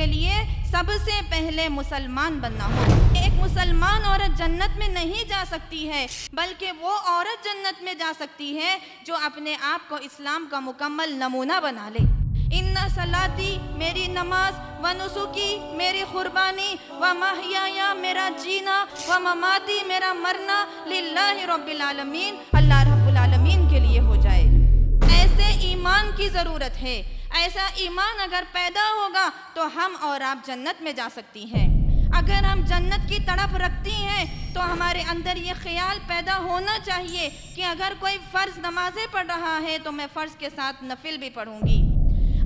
کے لیے سب سے پہلے مسلمان بننا ہوگا۔ ایک مسلمان عورت جنت میں نہیں جا سکتی ہے، بلکہ وہ عورت جنت میں جا سکتی ہے جو اپنے آپ کو اسلام کا مکمل نمونہ بنا لے۔ ان صلاتی میری نماز، و نسکی میری قربانی، و محیایا میرا جینا، و مماتی میرا مرنا للہ رب العالمین، اللہ رب العالمین کے لیے ہو جائے۔ ایسے ایمان کی ضرورت ہے۔ ایسا ایمان اگر پیدا ہوگا تو ہم اور آپ جنت میں جا سکتی ہیں۔ اگر ہم جنت کی تڑپ رکھتی ہیں تو ہمارے اندر یہ خیال پیدا ہونا چاہیے کہ اگر کوئی فرض نمازیں پڑھ رہا ہے تو میں فرض کے ساتھ نفل بھی پڑھوں گی،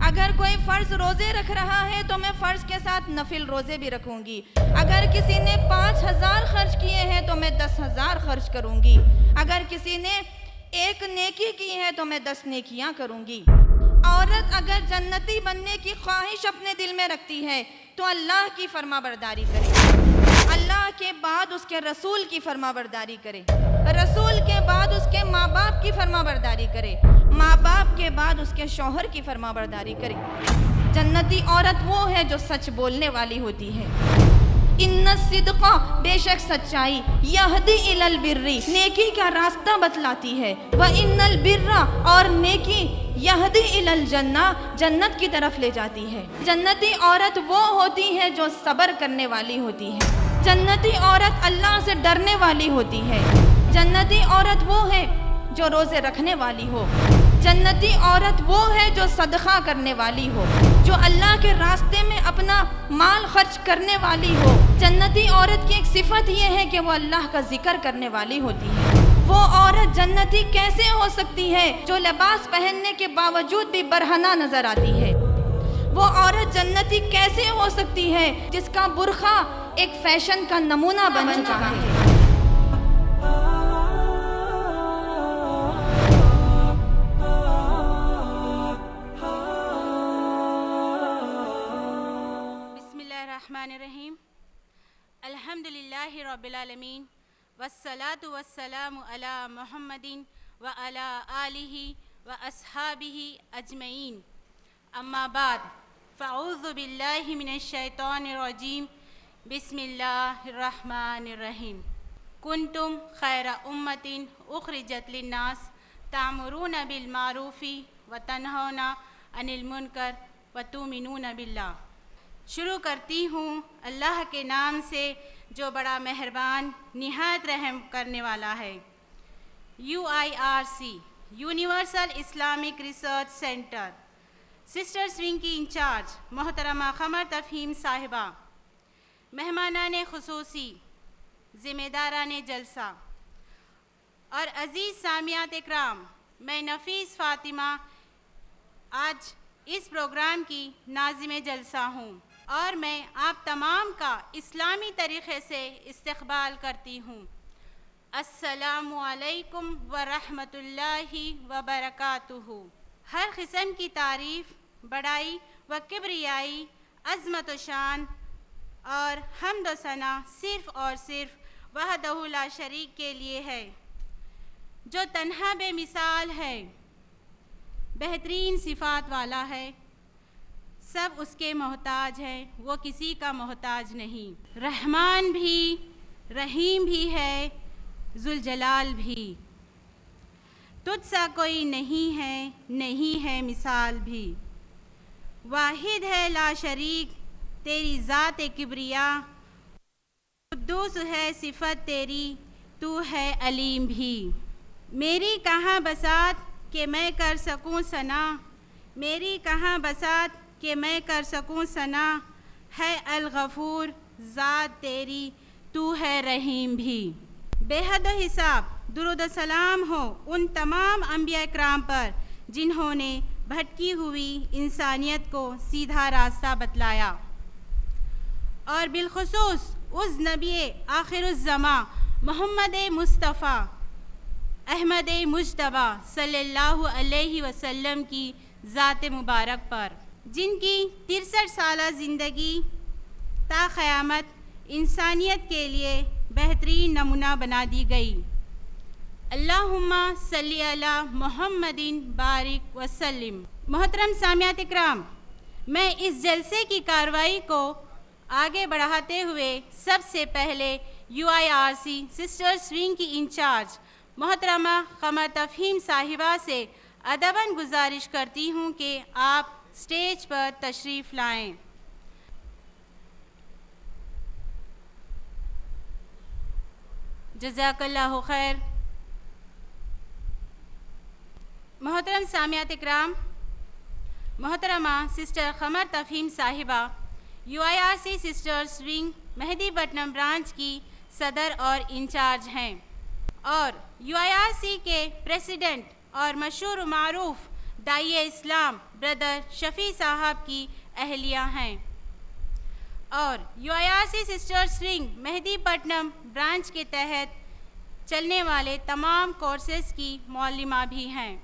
اگر کوئی فرض روزے رکھ رہا ہے تو میں فرض کے ساتھ نفل روزے بھی رکھوں گی، اگر کسی نے 5,000 خرچ کیے ہیں تو میں 10,000 خرچ کروں گی، اگر کسی نے 1 نیکی کی ہے تو میں 10 نیکیاں کروں گی۔ عورت اگر جنتی بننے کی خواہش اپنے دل میں رکھتی ہے تو اللہ کی فرما برداری کرے، اللہ کے بعد اس کے رسول کی فرما برداری کرے، رسول کے بعد اس کے ماں باپ کی فرما برداری کرے، ماں باپ کے بعد اس کے شوہر کی فرما برداری کرے۔ جنتی عورت وہ ہے جو سچ بولنے والی ہوتی ہے۔ ان الصدق، بے شک سچائی، یہدی الی البر، نیکی کا راستہ بتلاتی ہے، وان البر، اور نیکی، یہدی الی الجنہ، جنت کی طرف لے جاتی ہے۔ جنتی عورت وہ ہوتی ہے جو صبر کرنے والی ہوتی ہے، جنتی عورت اللہ سے ڈرنے والی ہوتی ہے، جنتی عورت وہ ہے جو روزے رکھنے والی ہو، جنتی عورت وہ ہے جو صدقہ کرنے والی ہو، جو اللہ کے راستے میں اپنا مال خرچ کرنے والی ہو۔ جنتی عورت کی ایک صفت یہ ہے کہ وہ اللہ کا ذکر کرنے والی ہوتی ہے۔ وہ عورت جنتی کیسے ہو سکتی ہے جو لباس پہننے کے باوجود بھی برہنہ نظر آتی ہے؟ وہ عورت جنتی کیسے ہو سکتی ہے جس کا برقع ایک فیشن کا نمونہ بن چکا ہے؟ الرحمن الرحیم، الحمدللہ رب العالمین، والصلاة والسلام علی محمد وعلی آلہ واصحابہ اجمعین، اما بعد، فاعوذ باللہ من الشیطان الرجیم، بسم اللہ الرحمن الرحیم۔ کنتم خیر امۃ اخرجت للناس تأمرون بالمعروف وتنہون عن المنکر وتؤمنون باللہ۔ شروع کرتی ہوں اللہ کے نام سے جو بڑا مہربان نہایت رحم کرنے والا ہے۔ UIRC universal Islamic research centre sisters wing کی انچارج محترمہ قمر تفہیم صاحبہ، مہمانان خصوصی، ذمہ داران جلسہ اور عزیز سامعات اکرام، میں نفیس فاطمہ آج اس پروگرام کی ناظم جلسہ ہوں اور میں آپ تمام کا اسلامی طریقے سے استقبال کرتی ہوں۔ السلام علیکم ورحمۃ اللہ وبرکاتہ۔ ہر قسم کی تعریف، بڑائی و کبریائی، عظمت و شان اور حمد و ثنا صرف اور صرف وحدہ لا شریک کے لیے ہے، جو تنہا بے مثال ہے، بہترین صفات والا ہے، سب اس کے محتاج ہیں، وہ کسی کا محتاج نہیں، رحمان بھی، رحیم بھی ہے، ذوالجلال بھی، تجھ سا کوئی نہیں ہے مثال بھی، واحد ہے لا شریک تیری ذات کبریا، قدوس ہے صفت تیری، تو ہے علیم بھی۔ میری کہاں بساط کہ میں کر سکوں ثنا، میری کہاں بساط کہ میں کر سکوں ثنا، ہے الغفور ذات تیری، تو ہے رحیم بھی۔ بے حد و حساب درود و سلام ہو ان تمام انبیاء اکرام پر جنہوں نے بھٹکی ہوئی انسانیت کو سیدھا راستہ بتلایا، اور بالخصوص اس نبی آخر الزماں محمد مصطفیٰ احمد مجتبیٰ صلی اللہ علیہ وسلم کی ذات مبارک پر، جن کی 63 سالہ زندگی تا قیامت انسانیت کے لیے بہترین نمونہ بنا دی گئی۔ اللہم صلی علی محمد بارک وسلم۔ محترم سامعات اکرام، میں اس جلسے کی کارروائی کو آگے بڑھاتے ہوئے سب سے پہلے UIRC سسٹرز ونگ کی انچارج محترمہ قمر تفہیم صاحبہ سے ادباً گزارش کرتی ہوں کہ آپ اسٹیج پر تشریف لائیں۔ جزاک اللہ خیر۔ محترم سامعات اکرام، محترمہ سسٹر قمر تفہیم صاحبہ UIRC سسٹرز ونگ مہدی پٹنم برانچ کی صدر اور انچارج ہیں اور UIRC کے پریزیڈنٹ اور مشہور و معروف داعیہ اسلام بردر شفیع صاحب کی اہلیہ ہیں اور UIRC سسٹرز ونگ مہدی پٹنم برانچ کے تحت چلنے والے تمام کورسز کی معلمہ بھی ہیں۔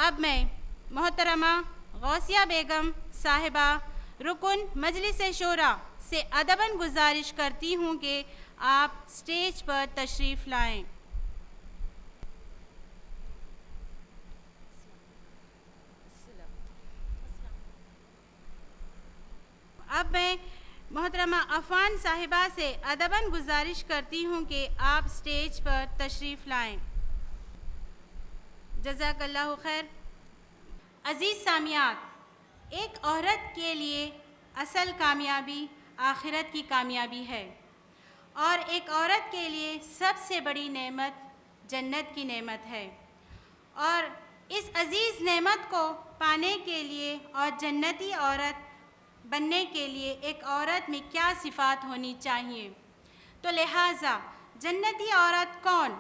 اب میں محترمہ غوثیہ بیگم صاحبہ رکن مجلس شورا سے ادباً گزارش کرتی ہوں کہ آپ اسٹیج پر تشریف لائیں۔ اب میں محترمہ عفان صاحبہ سے ادباً گزارش کرتی ہوں کہ آپ اسٹیج پر تشریف لائیں۔ جزاک اللہ خیر۔ عزیز سامعات، ایک عورت کے لیے اصل کامیابی آخرت کی کامیابی ہے اور ایک عورت کے لیے سب سے بڑی نعمت جنت کی نعمت ہے، اور اس عزیز نعمت کو پانے کے لیے اور جنتی عورت بننے کے لیے ایک عورت میں کیا صفات ہونی چاہیے، تو لہٰذا جنتی عورت کون،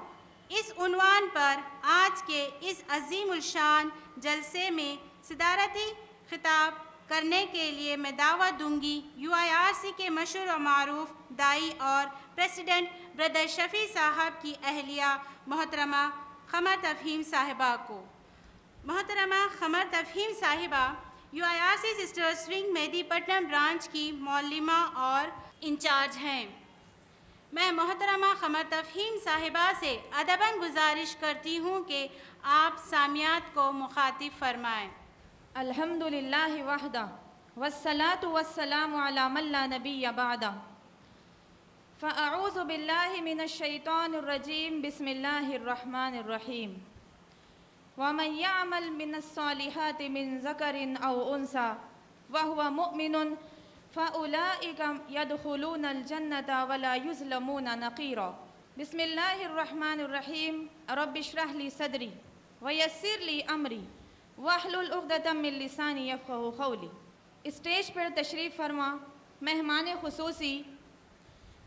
اس عنوان پر آج کے اس عظیم الشان جلسے میں صدارتی خطاب کرنے کے لیے میں دعوت دوں گی UIRC کے مشہور و معروف داعی اور پریزیڈنٹ بردر شفیع صاحب کی اہلیہ محترمہ قمر تفہیم صاحبہ کو۔ محترمہ قمر تفہیم صاحبہ UIRC سسٹرز ونگ مہدی پٹنم برانچ کی معلمہ اور انچارج ہیں۔ میں محترمہ قمر تفہیم صاحبہ سے ادباً گزارش کرتی ہوں کہ آپ سامعات کو مخاطب فرمائیں۔ الحمدللہ وحدہ والصلاة والسلام علی من لا نبی بعدہ، فاعوذ باللہ من الشیطان الرجیم، بسم اللہ الرحمن الرحیم۔ ومن يعمل من الصالحات من ذکر او انثى وهو مؤمن فأولئك يدخلون الجنة ولا يظلمون نقيرا۔ بسم اللہ الرحمن الرحیم۔ رب اشرح لی صدری ویسر لی امری واحلل عقدۃ من لسانی یفقہوا قولی۔ اسٹیج پر تشریف فرما مہمان خصوصی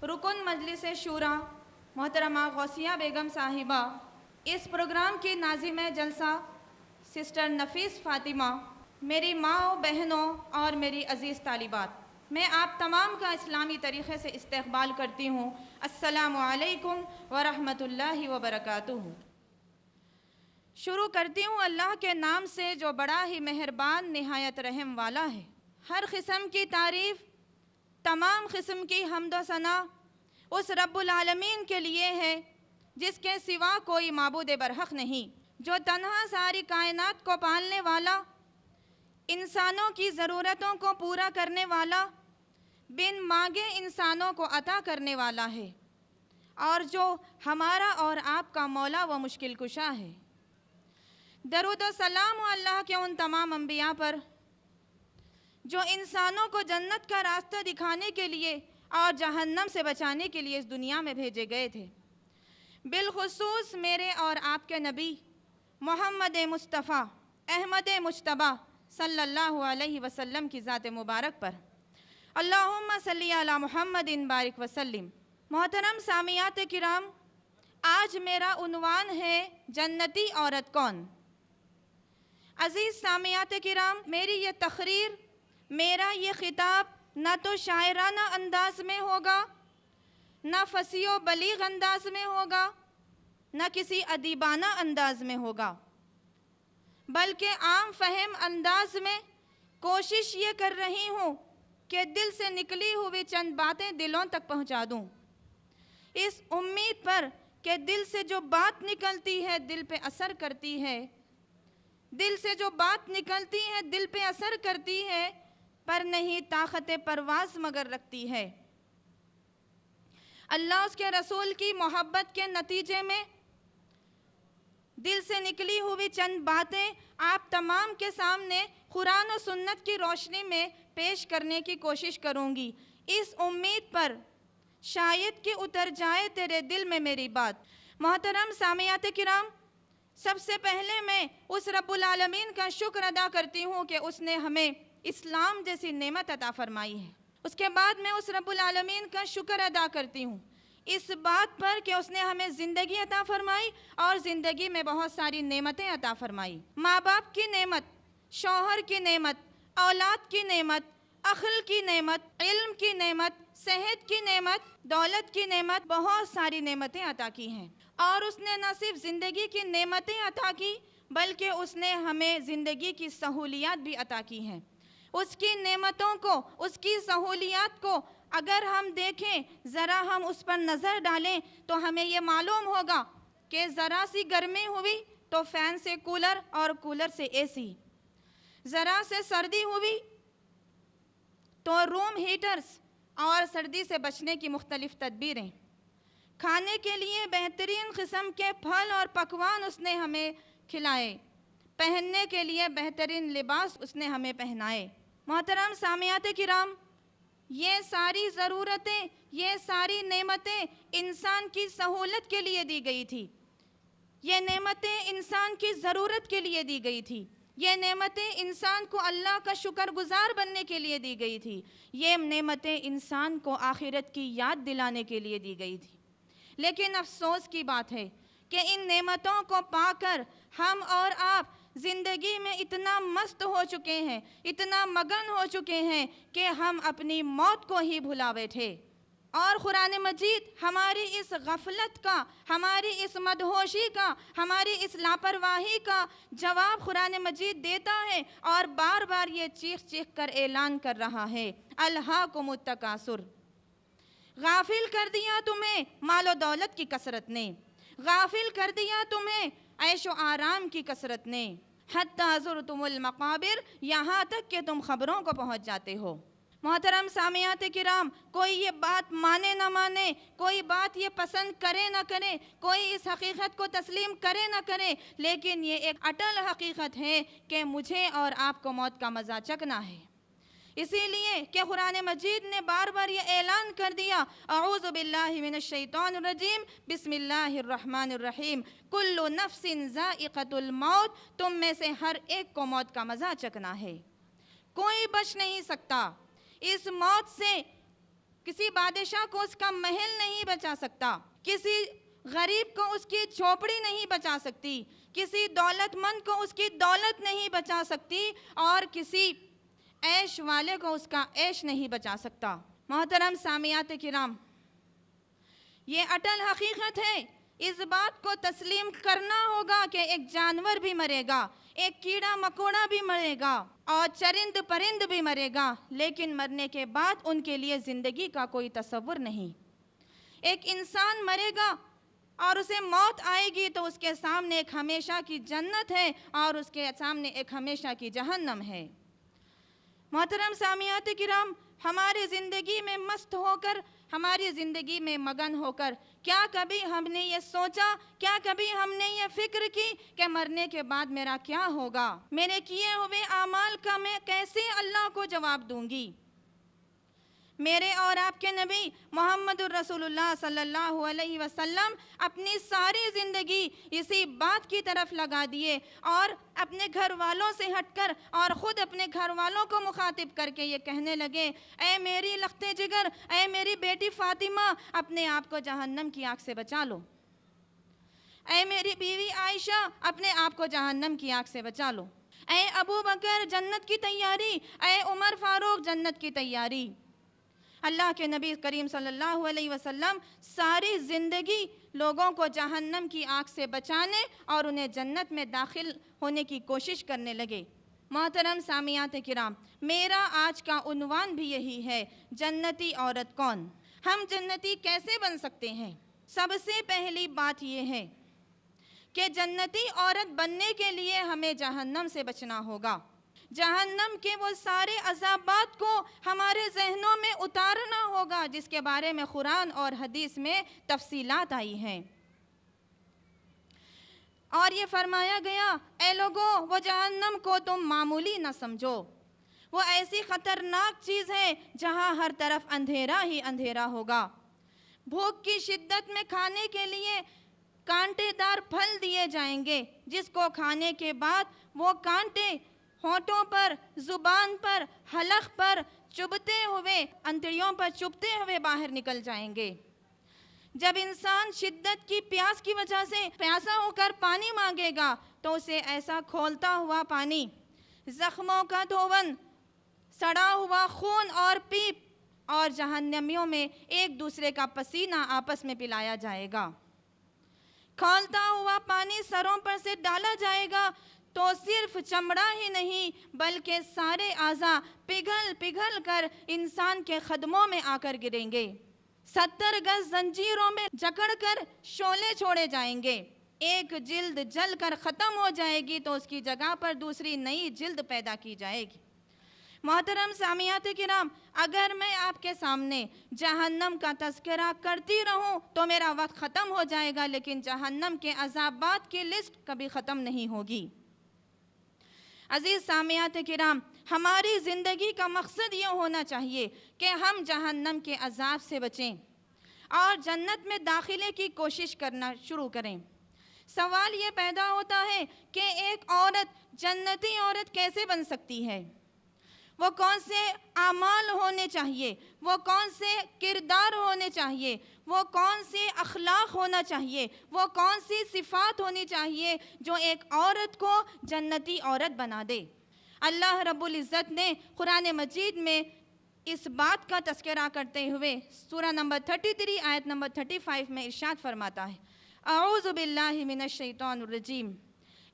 رکن مجلس شورا محترمہ غوثیہ بیگم صاحبہ، اس پروگرام کی ناظم جلسہ سسٹر نفیس فاطمہ، میری ماں بہنوں اور میری عزیز طالبات، میں آپ تمام کا اسلامی طریقے سے استقبال کرتی ہوں۔ السلام علیکم ورحمۃ اللہ وبرکاتہ۔ شروع کرتی ہوں اللہ کے نام سے جو بڑا ہی مہربان نہایت رحم والا ہے۔ ہر قسم کی تعریف، تمام قسم کی حمد و ثنا اس رب العالمین کے لیے ہے جس کے سوا کوئی معبود برحق نہیں، جو تنہا ساری کائنات کو پالنے والا، انسانوں کی ضرورتوں کو پورا کرنے والا، بن مانگے انسانوں کو عطا کرنے والا ہے، اور جو ہمارا اور آپ کا مولا و مشکل کشا ہے۔ درود و سلام اللہ کے ان تمام انبیاء پر جو انسانوں کو جنت کا راستہ دکھانے کے لیے اور جہنم سے بچانے کے لیے اس دنیا میں بھیجے گئے تھے، بالخصوص میرے اور آپ کے نبی محمد مصطفیٰ احمد مجتبیٰ صلی اللہ علیہ وسلم کی ذات مبارک پر اللہم صلی علی محمد بارک وسلم۔ محترم سامعات کرام، آج میرا عنوان ہے جنتی عورت کون؟ عزیز سامعات کرام، میری یہ تقریر، میرا یہ خطاب نہ تو شاعرانہ انداز میں ہوگا، نہ فصیح و بلیغ انداز میں ہوگا، نہ کسی ادیبانہ انداز میں ہوگا، بلکہ عام فہم انداز میں کوشش یہ کر رہی ہوں کہ دل سے نکلی ہوئی چند باتیں دلوں تک پہنچا دوں، اس امید پر کہ دل سے جو بات نکلتی ہے دل پہ اثر کرتی ہے، دل سے جو بات نکلتی ہے دل پہ اثر کرتی ہے، پر نہیں طاقت پرواز مگر رکھتی ہے۔ اللہ اس کے رسول کی محبت کے نتیجے میں دل سے نکلی ہوئی چند باتیں آپ تمام کے سامنے قرآن و سنت کی روشنی میں پیش کرنے کی کوشش کروں گی، اس امید پر شاید کہ اتر جائے تیرے دل میں میری بات۔ محترم سامعات کرام، سب سے پہلے میں اس رب العالمین کا شکر ادا کرتی ہوں کہ اس نے ہمیں اسلام جیسی نعمت عطا فرمائی ہے۔ اس کے بعد میں اس رب العالمین کا شکر ادا کرتی ہوں اس بات پر کہ اس نے ہمیں زندگی عطا فرمائی اور زندگی میں بہت ساری نعمتیں عطا فرمائی۔ ماں باپ کی نعمت، شوہر کی نعمت، اولاد کی نعمت، عقل کی نعمت، علم کی نعمت، صحت کی نعمت، دولت کی نعمت، بہت ساری نعمتیں عطا کی ہیں۔ اور اس نے نہ صرف زندگی کی نعمتیں عطا کی بلکہ اس نے ہمیں زندگی کی سہولیات بھی عطا کی ہیں۔ اس کی نعمتوں کو، اس کی سہولیات کو اگر ہم دیکھیں، ذرا ہم اس پر نظر ڈالیں تو ہمیں یہ معلوم ہوگا کہ ذرا سی گرمی ہوئی تو فین سے کولر اور کولر سے اے سی، ذرا سے سردی ہوئی تو روم ہیٹرز اور سردی سے بچنے کی مختلف تدبیریں، کھانے کے لیے بہترین قسم کے پھل اور پکوان اس نے ہمیں کھلائے، پہننے کے لیے بہترین لباس اس نے ہمیں پہنائے۔ محترم سامعات کرام، یہ ساری ضرورتیں، یہ ساری نعمتیں انسان کی سہولت کے لیے دی گئی تھی، یہ نعمتیں انسان کی ضرورت کے لیے دی گئی تھی، یہ نعمتیں انسان کو اللہ کا شکر گزار بننے کے لیے دی گئی تھی، یہ نعمتیں انسان کو آخرت کی یاد دلانے کے لیے دی گئی تھی۔ لیکن افسوس کی بات ہے کہ ان نعمتوں کو پا کر ہم اور آپ زندگی میں اتنا مست ہو چکے ہیں، اتنا مگن ہو چکے ہیں کہ ہم اپنی موت کو ہی بھلا بیٹھے۔ اور قرآن مجید ہماری اس غفلت کا، ہماری اس مدہوشی کا، ہماری اس لاپرواہی کا جواب قرآن مجید دیتا ہے اور بار بار یہ چیخ چیخ کر اعلان کر رہا ہے، الہاکم التکاثر، غافل کر دیا تمہیں مال و دولت کی کثرت نے، غافل کر دیا تمہیں عیش و آرام کی کثرت نے، حتی زرتم المقابر، یہاں تک کہ تم خبروں کو پہنچ جاتے ہو۔ محترم سامعات کرام، کوئی یہ بات مانے نہ مانے، کوئی بات یہ پسند کرے نہ کرے، کوئی اس حقیقت کو تسلیم کرے نہ کرے، لیکن یہ ایک اٹل حقیقت ہے کہ مجھے اور آپ کو موت کا مزہ چکھنا ہے۔ اسی لیے کہ قرآن مجید نے بار بار یہ اعلان کر دیا، اعوذ باللہ من الشیطان الرجیم، بسم اللہ الرحمن الرحیم، کل نفس ذائقۃ الموت، تم میں سے ہر ایک کو موت کا مزہ چکھنا ہے، کوئی بچ نہیں سکتا اس موت سے۔ کسی بادشاہ کو اس کا محل نہیں بچا سکتا، کسی غریب کو اس کی جھوپڑی نہیں بچا سکتی، کسی دولت مند کو اس کی دولت نہیں بچا سکتی، اور کسی عیش والے کو اس کا عیش نہیں بچا سکتا۔ محترم سامعات کرام، یہ اٹل حقیقت ہے، اس بات کو تسلیم کرنا ہوگا کہ ایک جانور بھی مرے گا، ایک کیڑا مکوڑا بھی مرے گا اور چرند پرند بھی مرے گا، لیکن مرنے کے بعد ان کے لیے زندگی کا کوئی تصور نہیں۔ ایک انسان مرے گا اور اسے موت آئے گی تو اس کے سامنے ایک ہمیشہ کی جنت ہے اور اس کے سامنے ایک ہمیشہ کی جہنم ہے۔ محترم سامعات کرام، ہماری زندگی میں مست ہو کر، ہماری زندگی میں مگن ہو کر، کیا کبھی ہم نے یہ سوچا، کیا کبھی ہم نے یہ فکر کی کہ مرنے کے بعد میرا کیا ہوگا؟ میرے کیے ہوئے اعمال کا میں کیسے اللہ کو جواب دوں گی؟ میرے اور آپ کے نبی محمد الرسول اللہ صلی اللہ علیہ وسلم اپنی ساری زندگی اسی بات کی طرف لگا دیے اور اپنے گھر والوں سے ہٹ کر اور خود اپنے گھر والوں کو مخاطب کر کے یہ کہنے لگے، اے میری لخت جگر، اے میری بیٹی فاطمہ، اپنے آپ کو جہنم کی آگ سے بچا لو، اے میری بیوی عائشہ، اپنے آپ کو جہنم کی آگ سے بچا لو، اے ابو بکر جنت کی تیاری، اے عمر فاروق جنت کی تیاری۔ اللہ کے نبی کریم صلی اللہ علیہ وسلم ساری زندگی لوگوں کو جہنم کی آگ سے بچانے اور انہیں جنت میں داخل ہونے کی کوشش کرنے لگے۔ محترم سامعات کرام، میرا آج کا عنوان بھی یہی ہے، جنتی عورت کون؟ ہم جنتی کیسے بن سکتے ہیں؟ سب سے پہلی بات یہ ہے کہ جنتی عورت بننے کے لیے ہمیں جہنم سے بچنا ہوگا، جہنم کے وہ سارے عذابات کو ہمارے ذہنوں میں اتارنا ہوگا جس کے بارے میں قرآن اور حدیث میں تفصیلات آئی ہیں۔ اور یہ فرمایا گیا، اے لوگو وہ جہنم کو تم معمولی نہ سمجھو، وہ ایسی خطرناک چیز ہے جہاں ہر طرف اندھیرا ہی اندھیرا ہوگا۔ بھوک کی شدت میں کھانے کے لیے کانٹے دار پھل دیے جائیں گے، جس کو کھانے کے بعد وہ کانٹے ہونٹوں پر، زبان پر، حلق پر چبھتے ہوئے، انتڑیوں پر چبھتے ہوئے باہر نکل جائیں گے۔ جب انسان شدت کی پیاس کی وجہ سے پیاسا ہو کر پانی مانگے گا تو اسے ایسا کھولتا ہوا پانی، زخموں کا دھون، سڑا ہوا خون اور پیپ، اور جہنمیوں میں ایک دوسرے کا پسینہ آپس میں پلایا جائے گا۔ کھولتا ہوا پانی سروں پر سے ڈالا جائے گا تو صرف چمڑا ہی نہیں بلکہ سارے اعضاء پگھل پگھل کر انسان کے قدموں میں آ کر گریں گے۔ 70 گز زنجیروں میں جکڑ کر شعلے چھوڑے جائیں گے۔ ایک جلد جل کر ختم ہو جائے گی تو اس کی جگہ پر دوسری نئی جلد پیدا کی جائے گی۔ محترم سامعات کرام، اگر میں آپ کے سامنے جہنم کا تذکرہ کرتی رہوں تو میرا وقت ختم ہو جائے گا، لیکن جہنم کے عذابات کی لسٹ کبھی ختم نہیں ہوگی۔ عزیز سامعات کرام، ہماری زندگی کا مقصد یہ ہونا چاہیے کہ ہم جہنم کے عذاب سے بچیں اور جنت میں داخلے کی کوشش کرنا شروع کریں۔ سوال یہ پیدا ہوتا ہے کہ ایک عورت جنتی عورت کیسے بن سکتی ہے؟ وہ کون سے اعمال ہونے چاہیے، وہ کون سے کردار ہونے چاہیے، وہ کون سے اخلاق ہونا چاہیے، وہ کون سی صفات ہونی چاہیے جو ایک عورت کو جنتی عورت بنا دے؟ اللہ رب العزت نے قرآن مجید میں اس بات کا تذکرہ کرتے ہوئے سورہ نمبر 33 آیت نمبر 35 میں ارشاد فرماتا ہے، اعوذ باللہ من الشیطان الرجیم،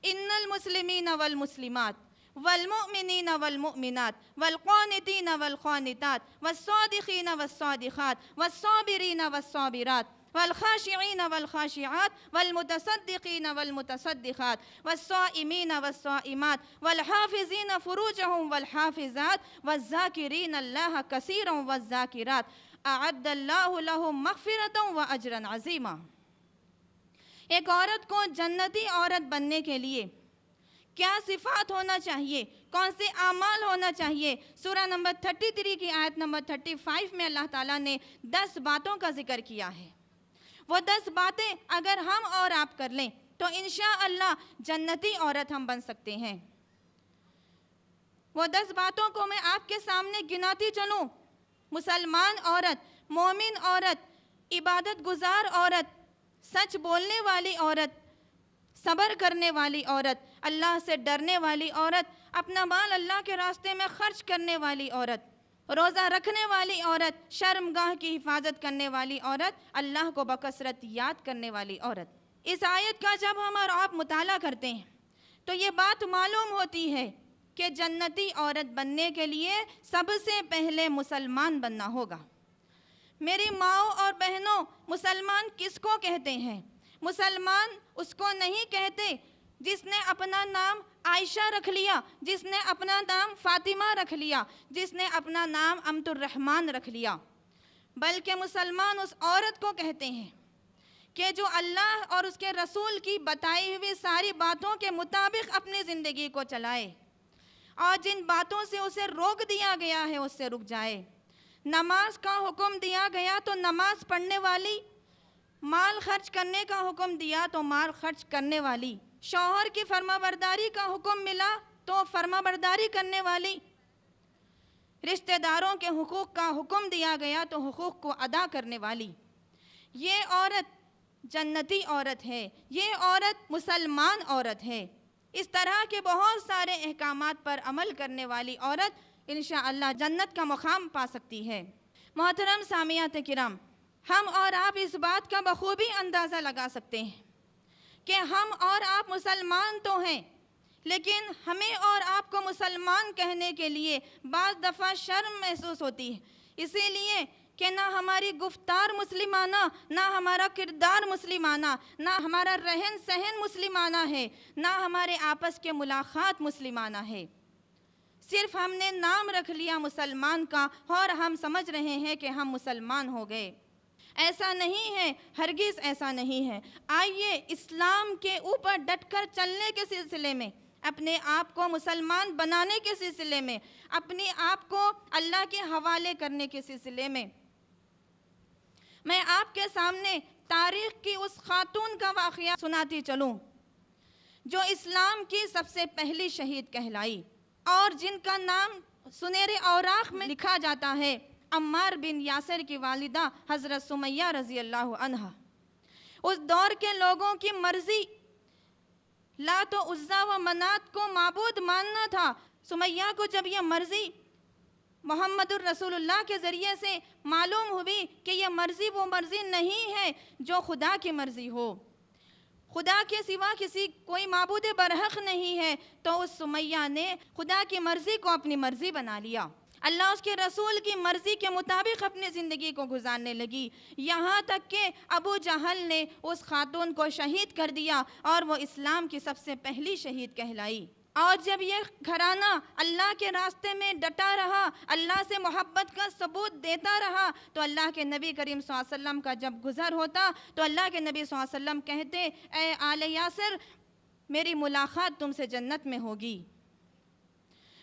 ان المسلمین والمسلمات والمؤمنین والمؤمنات والقانتین والقانتات والصادقین والصادقات والصابرین والصابرات والخاشعین والخاشعات والمتصدقین والمتصدقات والصائمین والصائمات والحافظین فروجهم والحافظات والذاکرین اللہ کثیرا والذاکرات اعد اللہ لهم مغفرۃ واجرا عظیما۔ ایک عورت کو جنتی عورت بننے کے لیے کیا صفات ہونا چاہیے، کون سے اعمال ہونا چاہیے؟ سورہ نمبر 33 کی آیت نمبر 35 میں اللہ تعالیٰ نے 10 باتوں کا ذکر کیا ہے۔ وہ 10 باتیں اگر ہم اور آپ کر لیں تو انشاءاللہ جنتی عورت ہم بن سکتے ہیں۔ وہ 10 باتوں کو میں آپ کے سامنے گناتی چلوں۔ مسلمان عورت، مومن عورت، عبادت گزار عورت، سچ بولنے والی عورت، صبر کرنے والی عورت، اللہ سے ڈرنے والی عورت، اپنا مال اللہ کے راستے میں خرچ کرنے والی عورت، روزہ رکھنے والی عورت، شرمگاہ کی حفاظت کرنے والی عورت، اللہ کو بکثرت یاد کرنے والی عورت۔ اس آیت کا جب ہم اور آپ مطالعہ کرتے ہیں تو یہ بات معلوم ہوتی ہے کہ جنتی عورت بننے کے لیے سب سے پہلے مسلمان بننا ہوگا۔ میری ماؤں اور بہنوں، مسلمان کس کو کہتے ہیں؟ مسلمان اس کو نہیں کہتے جس نے اپنا نام عائشہ رکھ لیا، جس نے اپنا نام فاطمہ رکھ لیا، جس نے اپنا نام امت الرحمن رکھ لیا، بلکہ مسلمان اس عورت کو کہتے ہیں کہ جو اللہ اور اس کے رسول کی بتائی ہوئی ساری باتوں کے مطابق اپنی زندگی کو چلائے اور جن باتوں سے اسے روک دیا گیا ہے اس سے رک جائے۔ نماز کا حکم دیا گیا تو نماز پڑھنے والی، مال خرچ کرنے کا حکم دیا تو مال خرچ کرنے والی، شوہر کی فرما برداری کا حکم ملا تو فرما برداری کرنے والی، رشتہ داروں کے حقوق کا حکم دیا گیا تو حقوق کو ادا کرنے والی، یہ عورت جنتی عورت ہے، یہ عورت مسلمان عورت ہے۔ اس طرح کے بہت سارے احکامات پر عمل کرنے والی عورت انشاءاللہ جنت کا مقام پا سکتی ہے۔ محترم سامعات کرام، ہم اور آپ اس بات کا بخوبی اندازہ لگا سکتے ہیں کہ ہم اور آپ مسلمان تو ہیں، لیکن ہمیں اور آپ کو مسلمان کہنے کے لیے بعض دفعہ شرم محسوس ہوتی ہے، اسی لیے کہ نہ ہماری گفتار مسلمانہ، نہ ہمارا کردار مسلمانہ، نہ ہمارا رہن سہن مسلمانہ ہے، نہ ہمارے آپس کے ملاقات مسلمانہ ہے۔ صرف ہم نے نام رکھ لیا مسلمان کا اور ہم سمجھ رہے ہیں کہ ہم مسلمان ہو گئے۔ ایسا نہیں ہے، ہرگز ایسا نہیں ہے۔ آئیے اسلام کے اوپر ڈٹ کر چلنے کے سلسلے میں، اپنے آپ کو مسلمان بنانے کے سلسلے میں، اپنے آپ کو اللہ کے حوالے کرنے کے سلسلے میں میں آپ کے سامنے تاریخ کی اس خاتون کا واقعہ سناتی چلوں جو اسلام کی سب سے پہلی شہید کہلائی اور جن کا نام سنہرے اوراق میں لکھا جاتا ہے، عمار بن یاسر کی والدہ حضرت سمیہ رضی اللہ عنہا۔ اس دور کے لوگوں کی مرضی لات و عزا و منات کو معبود ماننا تھا۔ سمیہ کو جب یہ مرضی محمد الرسول اللہ کے ذریعے سے معلوم ہوئی کہ یہ مرضی وہ مرضی نہیں ہے جو خدا کی مرضی ہو، خدا کے سوا کوئی معبود برحق نہیں ہے، تو اس سمیہ نے خدا کی مرضی کو اپنی مرضی بنا لیا۔ اللہ اس کے رسول کی مرضی کے مطابق اپنی زندگی کو گزارنے لگی، یہاں تک کہ ابو جہل نے اس خاتون کو شہید کر دیا اور وہ اسلام کی سب سے پہلی شہید کہلائی۔ اور جب یہ گھرانہ اللہ کے راستے میں ڈٹا رہا، اللہ سے محبت کا ثبوت دیتا رہا، تو اللہ کے نبی کریم صلی اللہ علیہ وسلم کا جب گزر ہوتا تو اللہ کے نبی صلی اللہ علیہ وسلم کہتے، اے آل یاسر، میری ملاقات تم سے جنت میں ہوگی۔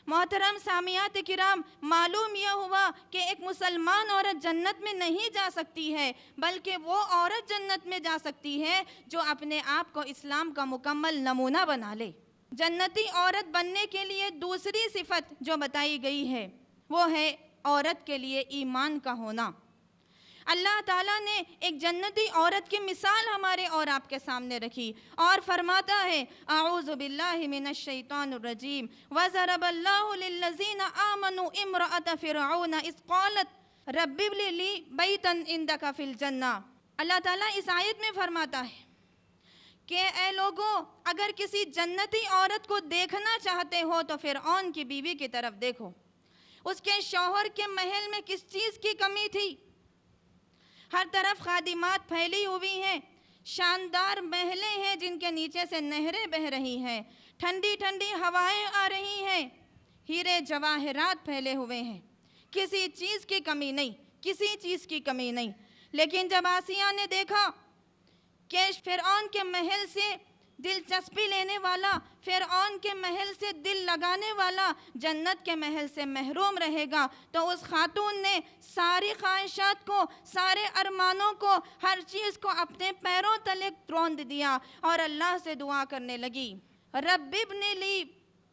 محترم سامعات کرام، معلوم یہ ہوا کہ ایک مسلمان عورت جنت میں نہیں جا سکتی ہے، بلکہ وہ عورت جنت میں جا سکتی ہے جو اپنے آپ کو اسلام کا مکمل نمونہ بنا لے۔ جنتی عورت بننے کے لیے دوسری صفت جو بتائی گئی ہے وہ ہے عورت کے لیے ایمان کا ہونا۔ اللہ تعالیٰ نے ایک جنتی عورت کی مثال ہمارے اور آپ کے سامنے رکھی اور فرماتا ہے، اعوذ باللہ من الشیطان الرجیم، وَضَرَبَ اللَّهُ لِلَّذِينَ آمَنُوا امْرَأَتَ فِرْعَوْنَ اِذْ قَالَتْ رَبِّ ابْنِ لِي بَيْتًا عِندَكَ فِي الْجَنَّةِ۔ اللہ تعالیٰ اس آیت میں فرماتا ہے کہ اے لوگوں، اگر کسی جنتی عورت کو دیکھنا چاہتے ہو تو فرعون کی بیوی کی طرف دیکھو۔ اس کے شوہر کے محل میں کس چیز کی کمی تھی؟ ہر طرف خادمات پھیلی ہوئی ہیں، شاندار محلیں ہیں جن کے نیچے سے نہریں بہہ رہی ہیں، ٹھنڈی ٹھنڈی ہوائیں آ رہی ہیں، ہیرے جواہرات پھیلے ہوئے ہیں، کسی چیز کی کمی نہیں، کسی چیز کی کمی نہیں۔ لیکن جب آسیہ نے دیکھا کہ فرعون کے محل سے دلچسپی لینے والا، فرعون کے محل سے دل لگانے والا جنت کے محل سے محروم رہے گا، تو اس خاتون نے ساری خواہشات کو، سارے ارمانوں کو، ہر چیز کو اپنے پیروں تلے روند دیا اور اللہ سے دعا کرنے لگی، رب ابن لی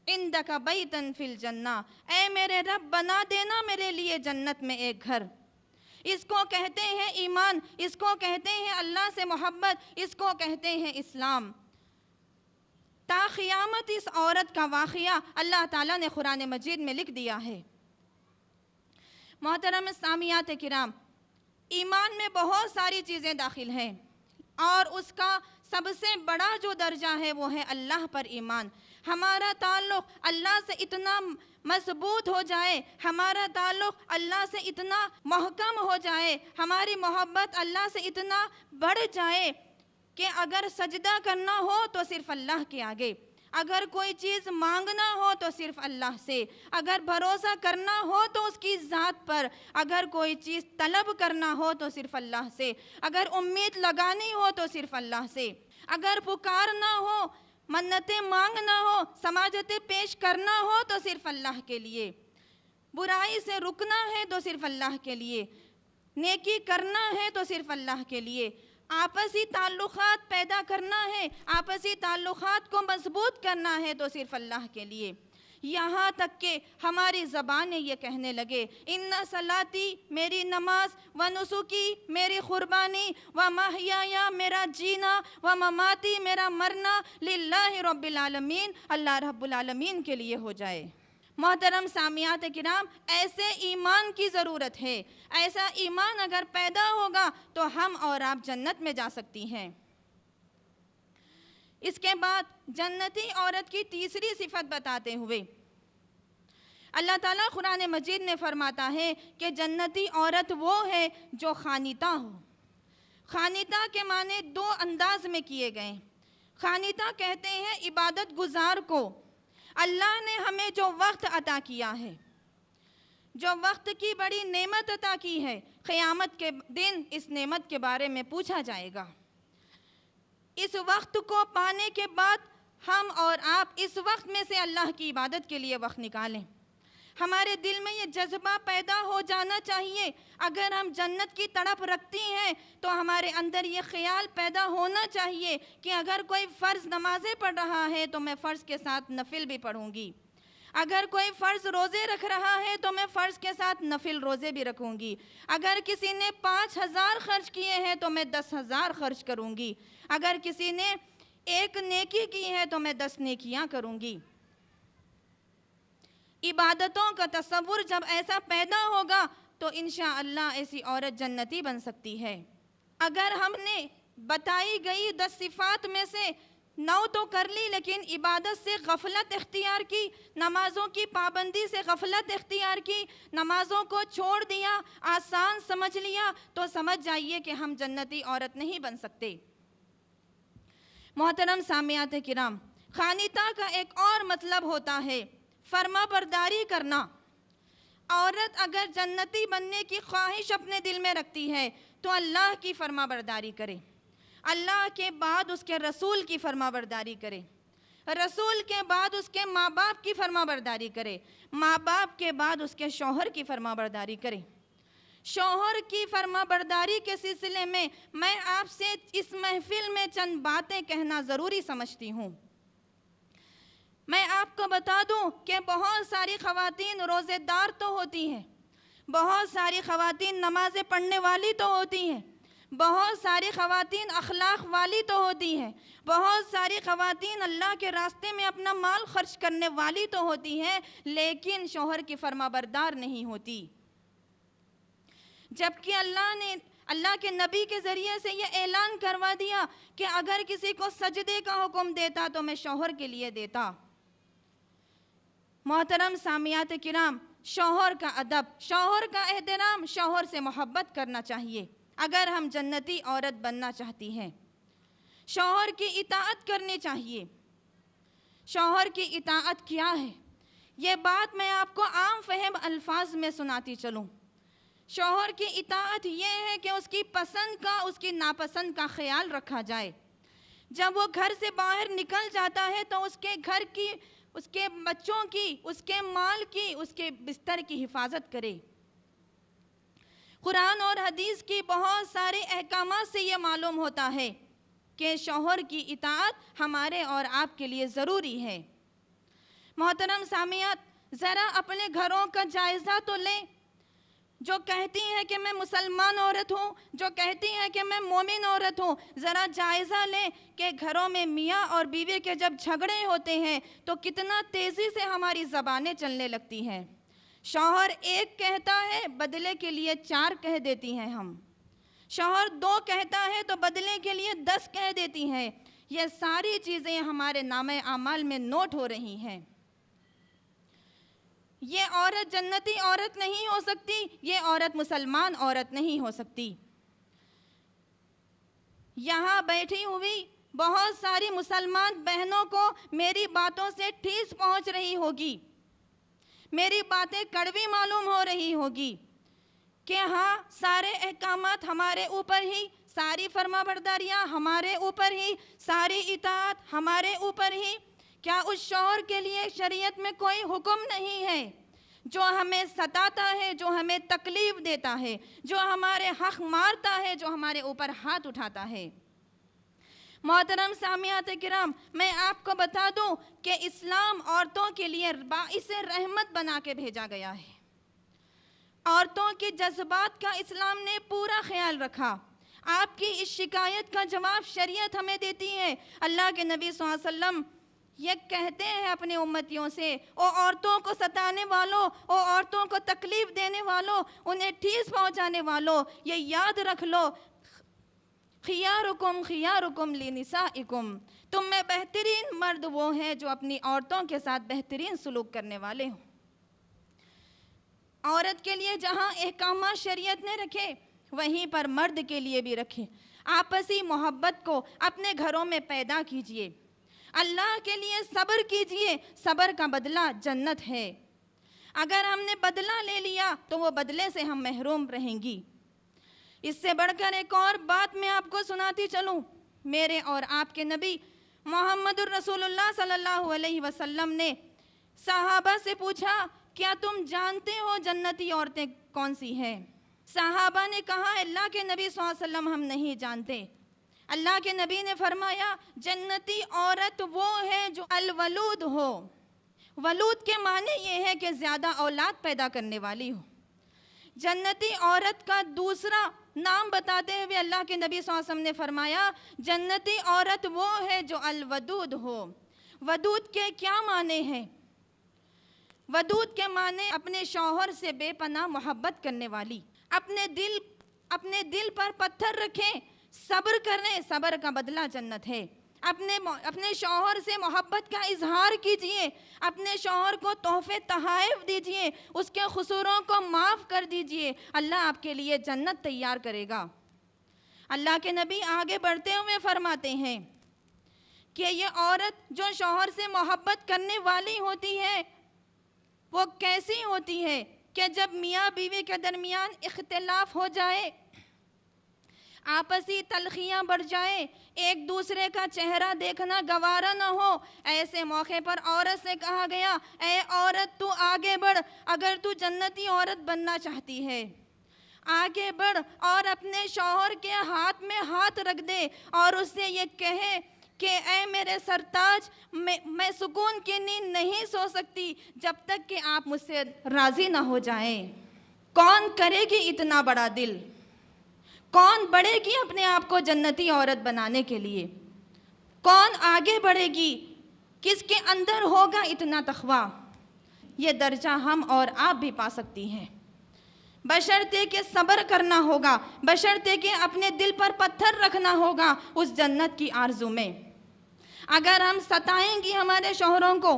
عندک بیتن فی الجنہ، اے میرے رب بنا دینا میرے لیے جنت میں ایک گھر۔ اس کو کہتے ہیں ایمان، اس کو کہتے ہیں اللہ سے محبت، اس کو کہتے ہیں اسلام۔ تا قیامت اس عورت کا واقعہ اللہ تعالیٰ نے قرآن مجید میں لکھ دیا ہے۔ محترم سامعات کرام، ایمان میں بہت ساری چیزیں داخل ہیں اور اس کا سب سے بڑا جو درجہ ہے وہ ہے اللہ پر ایمان۔ ہمارا تعلق اللہ سے اتنا مضبوط ہو جائے، ہمارا تعلق اللہ سے اتنا محکم ہو جائے، ہماری محبت اللہ سے اتنا بڑھ جائے کہ اگر سجدہ کرنا ہو تو صرف اللہ کے آگے، اگر کوئی چیز مانگنا ہو تو صرف اللہ سے، اگر بھروسہ کرنا ہو تو اس کی ذات پر، اگر کوئی چیز طلب کرنا ہو تو صرف اللہ سے، اگر امید لگانی ہو تو صرف اللہ سے، اگر پکارنا ہو، منتیں مانگنا ہو، سماجتیں پیش کرنا ہو تو صرف اللہ کے لیے، برائی سے رکنا ہے تو صرف اللہ کے لیے، نیکی کرنا ہے تو صرف اللہ کے لیے، آپسی تعلقات پیدا کرنا ہے، آپسی تعلقات کو مضبوط کرنا ہے تو صرف اللہ کے لیے۔ یہاں تک کہ ہماری زبانیں یہ کہنے لگے، ان صلاتی میری نماز، و نسکی میری قربانی، و محیایا میرا جینا، و مماتی میرا مرنا، للہ رب العالمین، اللہ رب العالمین کے لیے ہو جائے۔ محترم سامعات کرام، ایسے ایمان کی ضرورت ہے، ایسا ایمان اگر پیدا ہوگا تو ہم اور آپ جنت میں جا سکتی ہیں۔ اس کے بعد جنتی عورت کی تیسری صفت بتاتے ہوئے اللہ تعالیٰ قرآن مجید میں فرماتا ہے کہ جنتی عورت وہ ہے جو خانیتا ہو۔ خانیتا کے معنی دو انداز میں کیے گئے۔ خانیتا کہتے ہیں عبادت گزار کو۔ اللہ نے ہمیں جو وقت عطا کیا ہے، جو وقت کی بڑی نعمت عطا کی ہے، قیامت کے دن اس نعمت کے بارے میں پوچھا جائے گا۔ اس وقت کو پانے کے بعد ہم اور آپ اس وقت میں سے اللہ کی عبادت کے لیے وقت نکالیں۔ ہمارے دل میں یہ جذبہ پیدا ہو جانا چاہیے۔ اگر ہم جنت کی تڑپ رکھتی ہیں تو ہمارے اندر یہ خیال پیدا ہونا چاہیے کہ اگر کوئی فرض نمازیں پڑھ رہا ہے تو میں فرض کے ساتھ نفل بھی پڑھوں گی، اگر کوئی فرض روزے رکھ رہا ہے تو میں فرض کے ساتھ نفل روزے بھی رکھوں گی، اگر کسی نے 5,000 خرچ کیے ہیں تو میں 10,000 خرچ کروں گی، اگر کسی نے 1 نیکی کی ہے تو میں 10 نیکیاں کروں گی۔ عبادتوں کا تصور جب ایسا پیدا ہوگا تو انشاءاللہ ایسی عورت جنتی بن سکتی ہے۔ اگر ہم نے بتائی گئی 10 صفات میں سے 9 تو کر لی لیکن عبادت سے غفلت اختیار کی، نمازوں کی پابندی سے غفلت اختیار کی، نمازوں کو چھوڑ دیا، آسان سمجھ لیا، تو سمجھ جائیے کہ ہم جنتی عورت نہیں بن سکتے۔ محترم سامعات کرام، خانیتا کا ایک اور مطلب ہوتا ہے فرما برداری کرنا۔ عورت اگر جنتی بننے کی خواہش اپنے دل میں رکھتی ہے تو اللہ کی فرما برداری کرے، اللہ کے بعد اس کے رسول کی فرما برداری کرے، رسول کے بعد اس کے ماں باپ کی فرما برداری کرے، ماں باپ کے بعد اس کے شوہر کی فرما برداری کرے۔ شوہر کی فرما برداری کے سلسلے میں میں آپ سے اس محفل میں چند باتیں کہنا ضروری سمجھتی ہوں۔ میں آپ کو بتا دوں کہ بہت ساری خواتین روزے دار تو ہوتی ہیں، بہت ساری خواتین نمازیں پڑھنے والی تو ہوتی ہیں، بہت ساری خواتین اخلاق والی تو ہوتی ہیں، بہت ساری خواتین اللہ کے راستے میں اپنا مال خرچ کرنے والی تو ہوتی ہیں، لیکن شوہر کی فرما بردار نہیں ہوتی۔ جبکہ اللہ کے نبی کے ذریعے سے یہ اعلان کروا دیا کہ اگر کسی کو سجدے کا حکم دیتا تو میں شوہر کے لیے دیتا۔ محترم سامعات کرام، شوہر کا ادب، شوہر کا احترام، شوہر سے محبت کرنا چاہیے اگر ہم جنتی عورت بننا چاہتی ہیں۔ شوہر کی اطاعت کرنی چاہیے۔ شوہر کی اطاعت کیا ہے؟ یہ بات میں آپ کو عام فہم الفاظ میں سناتی چلوں۔ شوہر کی اطاعت یہ ہے کہ اس کی پسند کا، اس کی ناپسند کا خیال رکھا جائے۔ جب وہ گھر سے باہر نکل جاتا ہے تو اس کے گھر کی، اس کے بچوں کی، اس کے مال کی، اس کے بستر کی حفاظت کرے۔ قرآن اور حدیث کی بہت سارے احکامات سے یہ معلوم ہوتا ہے کہ شوہر کی اطاعت ہمارے اور آپ کے لیے ضروری ہے۔ محترم سامعات، ذرا اپنے گھروں کا جائزہ تو لیں۔ جو کہتی ہیں کہ میں مسلمان عورت ہوں، جو کہتی ہیں کہ میں مومن عورت ہوں، ذرا جائزہ لیں کہ گھروں میں میاں اور بیوی کے جب جھگڑے ہوتے ہیں تو کتنا تیزی سے ہماری زبانیں چلنے لگتی ہیں۔ شوہر 1 کہتا ہے، بدلے کے لیے 4 کہہ دیتی ہیں ہم۔ شوہر 2 کہتا ہے تو بدلے کے لیے 10 کہہ دیتی ہیں۔ یہ ساری چیزیں ہمارے نامہ اعمال میں نوٹ ہو رہی ہیں۔ یہ عورت جنتی عورت نہیں ہو سکتی، یہ عورت مسلمان عورت نہیں ہو سکتی۔ یہاں بیٹھی ہوئی بہت ساری مسلمان بہنوں کو میری باتوں سے ٹھیس پہنچ رہی ہوگی، میری باتیں کڑوی معلوم ہو رہی ہوگی کہ ہاں سارے احکامات ہمارے اوپر ہی، ساری فرما برداریاں ہمارے اوپر ہی، ساری اطاعت ہمارے اوپر ہی۔ کیا اس شوہر کے لیے شریعت میں کوئی حکم نہیں ہے جو ہمیں ستاتا ہے، جو ہمیں تکلیف دیتا ہے، جو ہمارے حق مارتا ہے، جو ہمارے اوپر ہاتھ اٹھاتا ہے؟ محترم سامعات کرام، میں آپ کو بتا دوں کہ اسلام عورتوں کے لیے باعث رحمت بنا کے بھیجا گیا ہے۔ عورتوں کے جذبات کا اسلام نے پورا خیال رکھا۔ آپ کی اس شکایت کا جواب شریعت ہمیں دیتی ہے۔ اللہ کے نبی صلی اللہ علیہ وسلم یہ کہتے ہیں اپنے امتیوں سے، او عورتوں کو ستانے والوں، او عورتوں کو تکلیف دینے والوں، انہیں ٹھیس پہنچانے والوں، یہ یاد رکھ لو، خیارکم خیارکم لنسائکم، تم میں بہترین مرد وہ ہیں جو اپنی عورتوں کے ساتھ بہترین سلوک کرنے والے ہوں۔ عورت کے لیے جہاں احکامات شریعت نے رکھے وہیں پر مرد کے لیے بھی رکھے۔ آپسی محبت کو اپنے گھروں میں پیدا کیجئے، اللہ کے لیے صبر کیجئے، صبر کا بدلہ جنت ہے۔ اگر ہم نے بدلہ لے لیا تو وہ بدلے سے ہم محروم رہیں گی۔ اس سے بڑھ کر ایک اور بات میں آپ کو سناتی چلوں، میرے اور آپ کے نبی محمد الرسول اللہ صلی اللہ علیہ وسلم نے صحابہ سے پوچھا، کیا تم جانتے ہو جنتی عورتیں کون سی ہیں؟ صحابہ نے کہا، اللہ کے نبی صلی اللہ علیہ وسلم ہم نہیں جانتے۔ اللہ کے نبی نے فرمایا، جنتی عورت وہ ہے جو الولود ہو۔ ولود کے معنی یہ ہے کہ زیادہ اولاد پیدا کرنے والی ہو۔ جنتی عورت کا دوسرا نام بتاتے ہوئے اللہ کے نبی صلی اللہ علیہ وسلم نے فرمایا، جنتی عورت وہ ہے جو الودود ہو۔ ودود کے کیا معنی ہیں؟ ودود کے معنی اپنے شوہر سے بے پناہ محبت کرنے والی، اپنے دل پر پتھر رکھیں، صبر کریں، صبر کا بدلہ جنت ہے۔ اپنے شوہر سے محبت کا اظہار کیجئے، اپنے شوہر کو تحفے تحائف دیجئے، اس کے قصوروں کو معاف کر دیجئے، اللہ آپ کے لیے جنت تیار کرے گا۔ اللہ کے نبی آگے بڑھتے ہوئے فرماتے ہیں کہ یہ عورت جو شوہر سے محبت کرنے والی ہوتی ہے وہ کیسی ہوتی ہے کہ جب میاں بیوی کے درمیان اختلاف ہو جائے، آپسی تلخیاں بڑھ جائیں، ایک دوسرے کا چہرہ دیکھنا گوارا نہ ہو، ایسے موقع پر عورت سے کہا گیا، اے عورت تو آگے بڑھ، اگر تو جنتی عورت بننا چاہتی ہے آگے بڑھ اور اپنے شوہر کے ہاتھ میں ہاتھ رکھ دے اور اس سے یہ کہے کہ اے میرے سرتاج، میں سکون کی نیند نہیں سو سکتی جب تک کہ آپ مجھ سے راضی نہ ہو جائیں۔ کون کرے گی اتنا بڑا دل؟ کون بڑھے گی اپنے آپ کو جنتی عورت بنانے کے لیے؟ کون آگے بڑھے گی؟ کس کے اندر ہوگا اتنا تقویٰ؟ یہ درجہ ہم اور آپ بھی پا سکتی ہیں، بشرطے کہ صبر کرنا ہوگا، بشرطے کہ اپنے دل پر پتھر رکھنا ہوگا اس جنت کی آرزو میں۔ اگر ہم ستائیں گی ہمارے شوہروں کو،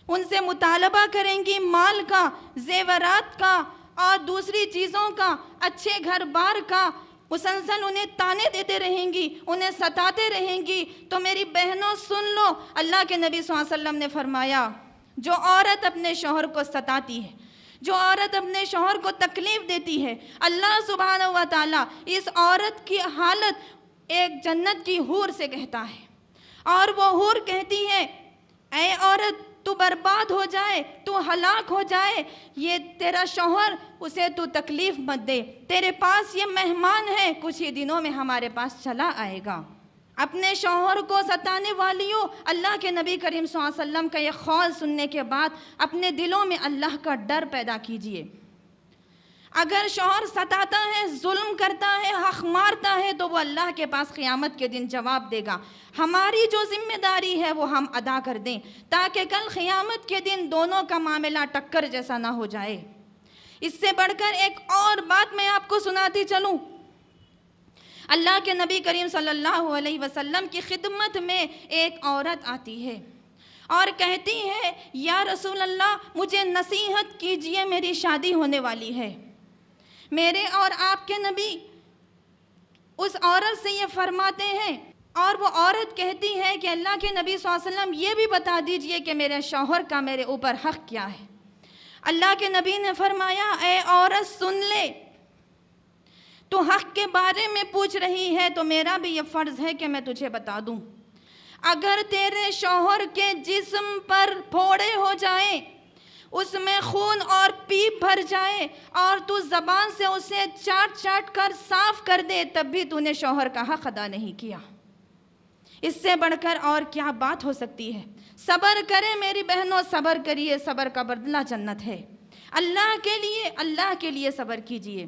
ان سے مطالبہ کریں گی مال کا، زیورات کا اور دوسری چیزوں کا، اچھے گھر بار کا، مسلسل انہیں تانے دیتے رہیں گی، انہیں ستاتے رہیں گی، تو میری بہنوں سن لو، اللہ کے نبی صلی اللہ علیہ وسلم نے فرمایا، جو عورت اپنے شوہر کو ستاتی ہے، جو عورت اپنے شوہر کو تکلیف دیتی ہے، اللہ سبحانہ و تعالیٰ اس عورت کی حالت ایک جنت کی حور سے کہتا ہے، اور وہ حور کہتی ہے، اے عورت تو برباد ہو جائے، تو ہلاک ہو جائے، یہ تیرا شوہر، اسے تو تکلیف مت دے، تیرے پاس یہ مہمان ہے، کچھ ہی دنوں میں ہمارے پاس چلا آئے گا۔ اپنے شوہر کو ستانے والیوں، اللہ کے نبی کریم صلی اللہ علیہ وسلم کا یہ قول سننے کے بعد اپنے دلوں میں اللہ کا ڈر پیدا کیجئے۔ اگر شوہر ستاتا ہے، ظلم کرتا ہے، حق مارتا ہے تو وہ اللہ کے پاس قیامت کے دن جواب دے گا۔ ہماری جو ذمہ داری ہے وہ ہم ادا کر دیں تاکہ کل قیامت کے دن دونوں کا معاملہ ٹکر جیسا نہ ہو جائے۔ اس سے بڑھ کر ایک اور بات میں آپ کو سناتی چلوں، اللہ کے نبی کریم صلی اللہ علیہ وسلم کی خدمت میں ایک عورت آتی ہے اور کہتی ہے، یا رسول اللہ مجھے نصیحت کیجئے، میری شادی ہونے والی ہے۔ میرے اور آپ کے نبی اس عورت سے یہ فرماتے ہیں، اور وہ عورت کہتی ہے کہ اللہ کے نبی صلی اللہ علیہ وسلم یہ بھی بتا دیجئے کہ میرے شوہر کا میرے اوپر حق کیا ہے۔ اللہ کے نبی نے فرمایا، اے عورت سن لے، تو حق کے بارے میں پوچھ رہی ہے تو میرا بھی یہ فرض ہے کہ میں تجھے بتا دوں۔ اگر تیرے شوہر کے جسم پر پھوڑے ہو جائیں، اس میں خون اور پیپ بھر جائے اور تو زبان سے اسے چاٹ چاٹ کر صاف کر دے، تب بھی تو نے شوہر کا حق ادا نہیں کیا۔ اس سے بڑھ کر اور کیا بات ہو سکتی ہے؟ صبر کرے میری بہنوں، صبر کریے، صبر کا بدلہ جنت ہے۔ اللہ کے لیے صبر کیجئے۔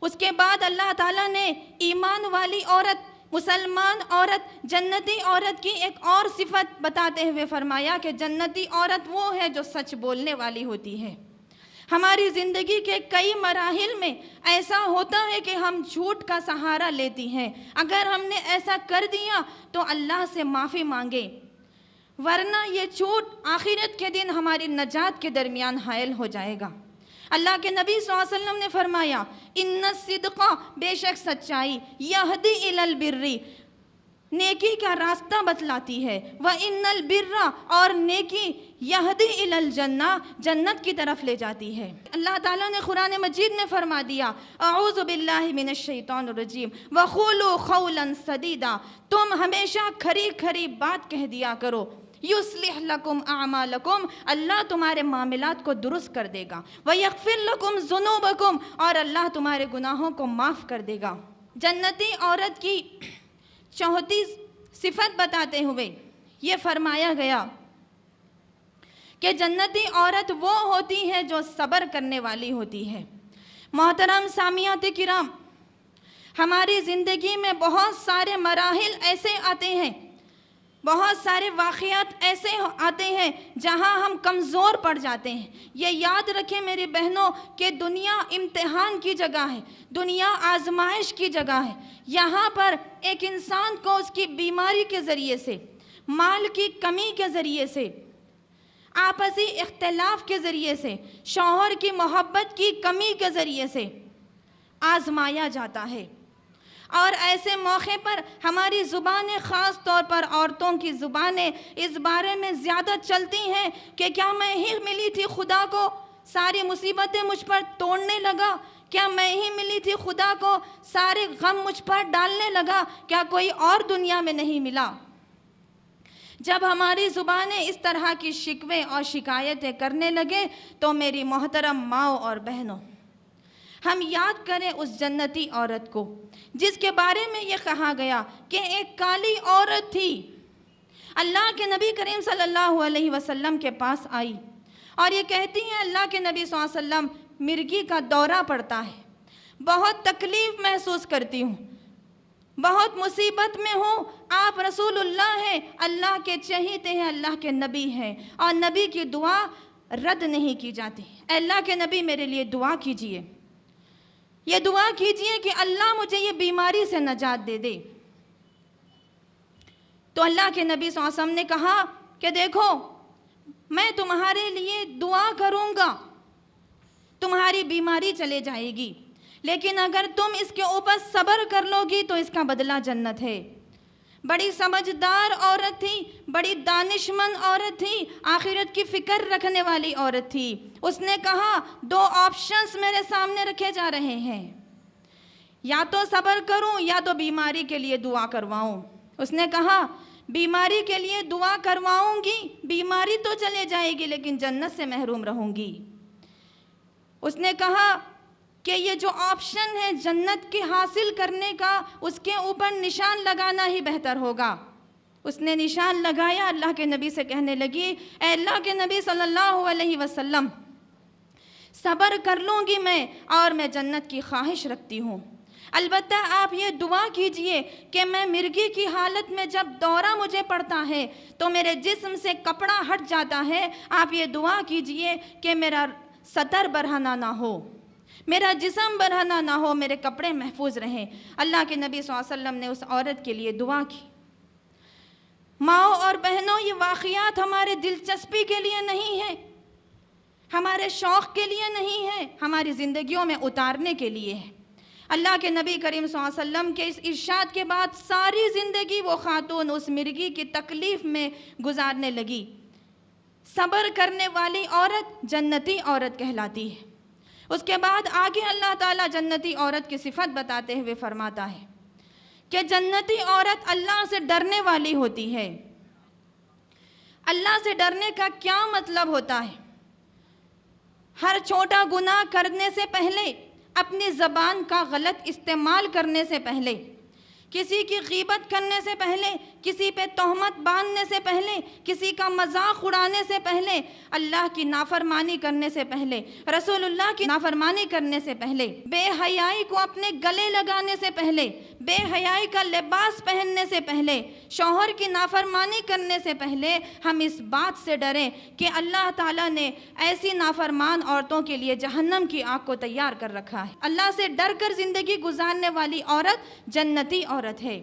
اس کے بعد اللہ تعالیٰ نے ایمان والی عورت، مسلمان عورت، جنتی عورت کی ایک اور صفت بتاتے ہوئے فرمایا کہ جنتی عورت وہ ہے جو سچ بولنے والی ہوتی ہے۔ ہماری زندگی کے کئی مراحل میں ایسا ہوتا ہے کہ ہم جھوٹ کا سہارا لیتی ہیں، اگر ہم نے ایسا کر دیا تو اللہ سے معافی مانگے، ورنہ یہ جھوٹ آخرت کے دن ہماری نجات کے درمیان حائل ہو جائے گا۔ اللہ کے نبی صلی اللہ علیہ وسلم نے فرمایا ان الصدق، بے شک سچائی، یہدی الی البر، نیکی کا راستہ بتلاتی ہے، وَإِنَّ الْبِرَّ، اور نیکی یہدی الی الجنہ، جنت کی طرف لے جاتی ہے۔ اللہ تعالیٰ نے قرآن مجید میں فرما دیا اعوذ باللہ من الشیطان الرجیم وَقُولُوا قَوْلًا سَدِیدًا، تم ہمیشہ کھری کھری بات کہہ دیا کرو، یصلح لکم اعمالکم، اللہ تمہارے معاملات کو درست کر دے گا، ویغفر لکم ذنوبکم، اور اللہ تمہارے گناہوں کو معاف کر دے گا۔ جنتی عورت کی چوتھی صفت بتاتے ہوئے یہ فرمایا گیا کہ جنتی عورت وہ ہوتی ہے جو صبر کرنے والی ہوتی ہے۔ محترم سامعات کرام، ہماری زندگی میں بہت سارے مراحل ایسے آتے ہیں، بہت سارے واقعات ایسے آتے ہیں جہاں ہم کمزور پڑ جاتے ہیں۔ یہ یاد رکھیں میری بہنوں کہ دنیا امتحان کی جگہ ہے، دنیا آزمائش کی جگہ ہے۔ یہاں پر ایک انسان کو اس کی بیماری کے ذریعے سے، مال کی کمی کے ذریعے سے، آپسی اختلاف کے ذریعے سے، شوہر کی محبت کی کمی کے ذریعے سے آزمایا جاتا ہے۔ اور ایسے موقع پر ہماری زبانیں، خاص طور پر عورتوں کی زبانیں اس بارے میں زیادہ چلتی ہیں کہ کیا میں ہی ملی تھی خدا کو، ساری مصیبتیں مجھ پر توڑنے لگا، کیا میں ہی ملی تھی خدا کو، سارے غم مجھ پر ڈالنے لگا، کیا کوئی اور دنیا میں نہیں ملا۔ جب ہماری زبانیں اس طرح کی شکوے اور شکایتیں کرنے لگے تو میری محترم ماؤں اور بہنوں، ہم یاد کریں اس جنتی عورت کو جس کے بارے میں یہ کہا گیا کہ ایک کالی عورت تھی، اللہ کے نبی کریم صلی اللہ علیہ وسلم کے پاس آئی اور یہ کہتی ہیں اللہ کے نبی صلی اللہ علیہ وسلم مرگی کا دورہ پڑتا ہے، بہت تکلیف محسوس کرتی ہوں، بہت مصیبت میں ہوں، آپ رسول اللہ ہیں، اللہ کے چہیتے ہیں، اللہ کے نبی ہیں، اور نبی کی دعا رد نہیں کی جاتی۔ اے اللہ کے نبی میرے لیے دعا کیجئے، یہ دعا کیجئے کہ اللہ مجھے یہ بیماری سے نجات دے دے۔ تو اللہ کے نبی صلی اللہ علیہ وسلم نے کہا کہ دیکھو میں تمہارے لیے دعا کروں گا، تمہاری بیماری چلے جائے گی، لیکن اگر تم اس کے اوپر صبر کر لو گی تو اس کا بدلہ جنت ہے۔ بڑی سمجھدار عورت تھی، بڑی دانشمند عورت تھی، آخرت کی فکر رکھنے والی عورت تھی۔ اس نے کہا دو آپشنز میرے سامنے رکھے جا رہے ہیں، یا تو صبر کروں یا تو بیماری کے لیے دعا کرواؤں۔ اس نے کہا بیماری کے لیے دعا کرواؤں گی، بیماری تو چلے جائے گی لیکن جنت سے محروم رہوں گی۔ اس نے کہا کہ یہ جو آپشن ہے جنت کی حاصل کرنے کا، اس کے اوپر نشان لگانا ہی بہتر ہوگا۔ اس نے نشان لگایا، اللہ کے نبی سے کہنے لگی اے اللہ کے نبی صلی اللہ علیہ وسلم صبر کر لوں گی میں، اور میں جنت کی خواہش رکھتی ہوں، البتہ آپ یہ دعا کیجئے کہ میں مرگی کی حالت میں جب دورہ مجھے پڑتا ہے تو میرے جسم سے کپڑا ہٹ جاتا ہے، آپ یہ دعا کیجئے کہ میرا سطر برہنہ نہ ہو، میرا جسم برہنہ نہ ہو، میرے کپڑے محفوظ رہیں۔ اللہ کے نبی صلی اللہ علیہ وسلم نے اس عورت کے لیے دعا کی۔ ماؤں اور بہنوں، یہ واقعات ہمارے دلچسپی کے لیے نہیں ہے، ہمارے شوق کے لیے نہیں ہے، ہماری زندگیوں میں اتارنے کے لیے ہے۔ اللہ کے نبی کریم صلی اللہ علیہ وسلم کے اس ارشاد کے بعد ساری زندگی وہ خاتون اس مرگی کی تکلیف میں گزارنے لگی۔ صبر کرنے والی عورت جنتی عورت کہلاتی ہے۔ اس کے بعد آگے اللہ تعالیٰ جنتی عورت کی صفت بتاتے ہوئے فرماتا ہے کہ جنتی عورت اللہ سے ڈرنے والی ہوتی ہے۔ اللہ سے ڈرنے کا کیا مطلب ہوتا ہے؟ ہر چھوٹا گناہ کرنے سے پہلے، اپنی زبان کا غلط استعمال کرنے سے پہلے، کسی کی غیبت کرنے سے پہلے، کسی پہ تہمت باندھنے سے پہلے، کسی کا مذاق اڑانے سے پہلے، اللہ کی نافرمانی کرنے سے پہلے، رسول اللہ کی نافرمانی کرنے سے پہلے، بے حیائی کو اپنے گلے لگانے سے پہلے، بے حیائی کا لباس پہننے سے پہلے، شوہر کی نافرمانی کرنے سے پہلے ہم اس بات سے ڈریں کہ اللہ تعالیٰ نے ایسی نافرمان عورتوں کے لیے جہنم کی آگ کو تیار کر رکھا ہے۔ اللہ سے ڈر کر زندگی گزارنے والی عورت جنتی عورت ہے۔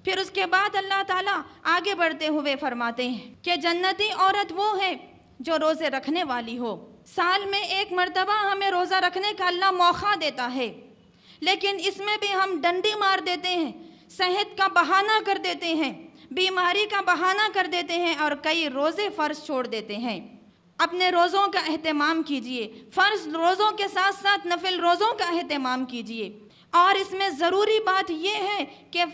پھر اس کے بعد اللہ تعالیٰ آگے بڑھتے ہوئے فرماتے ہیں کہ جنتی عورت وہ ہے جو روزے رکھنے والی ہو۔ سال میں ایک مرتبہ ہمیں روزہ رکھنے کا اللہ موقع دیتا ہے، لیکن اس میں بھی ہم ڈنڈی مار دیتے ہیں، صحت کا بہانہ کر دیتے ہیں، بیماری کا بہانہ کر دیتے ہیں اور کئی روزے فرض چھوڑ دیتے ہیں۔ اپنے روزوں کا اہتمام کیجئے، فرض روزوں کے ساتھ ساتھ نفل روزوں کا اہتمام کیجئے۔ اور اس میں ضروری بات یہ ہے کہ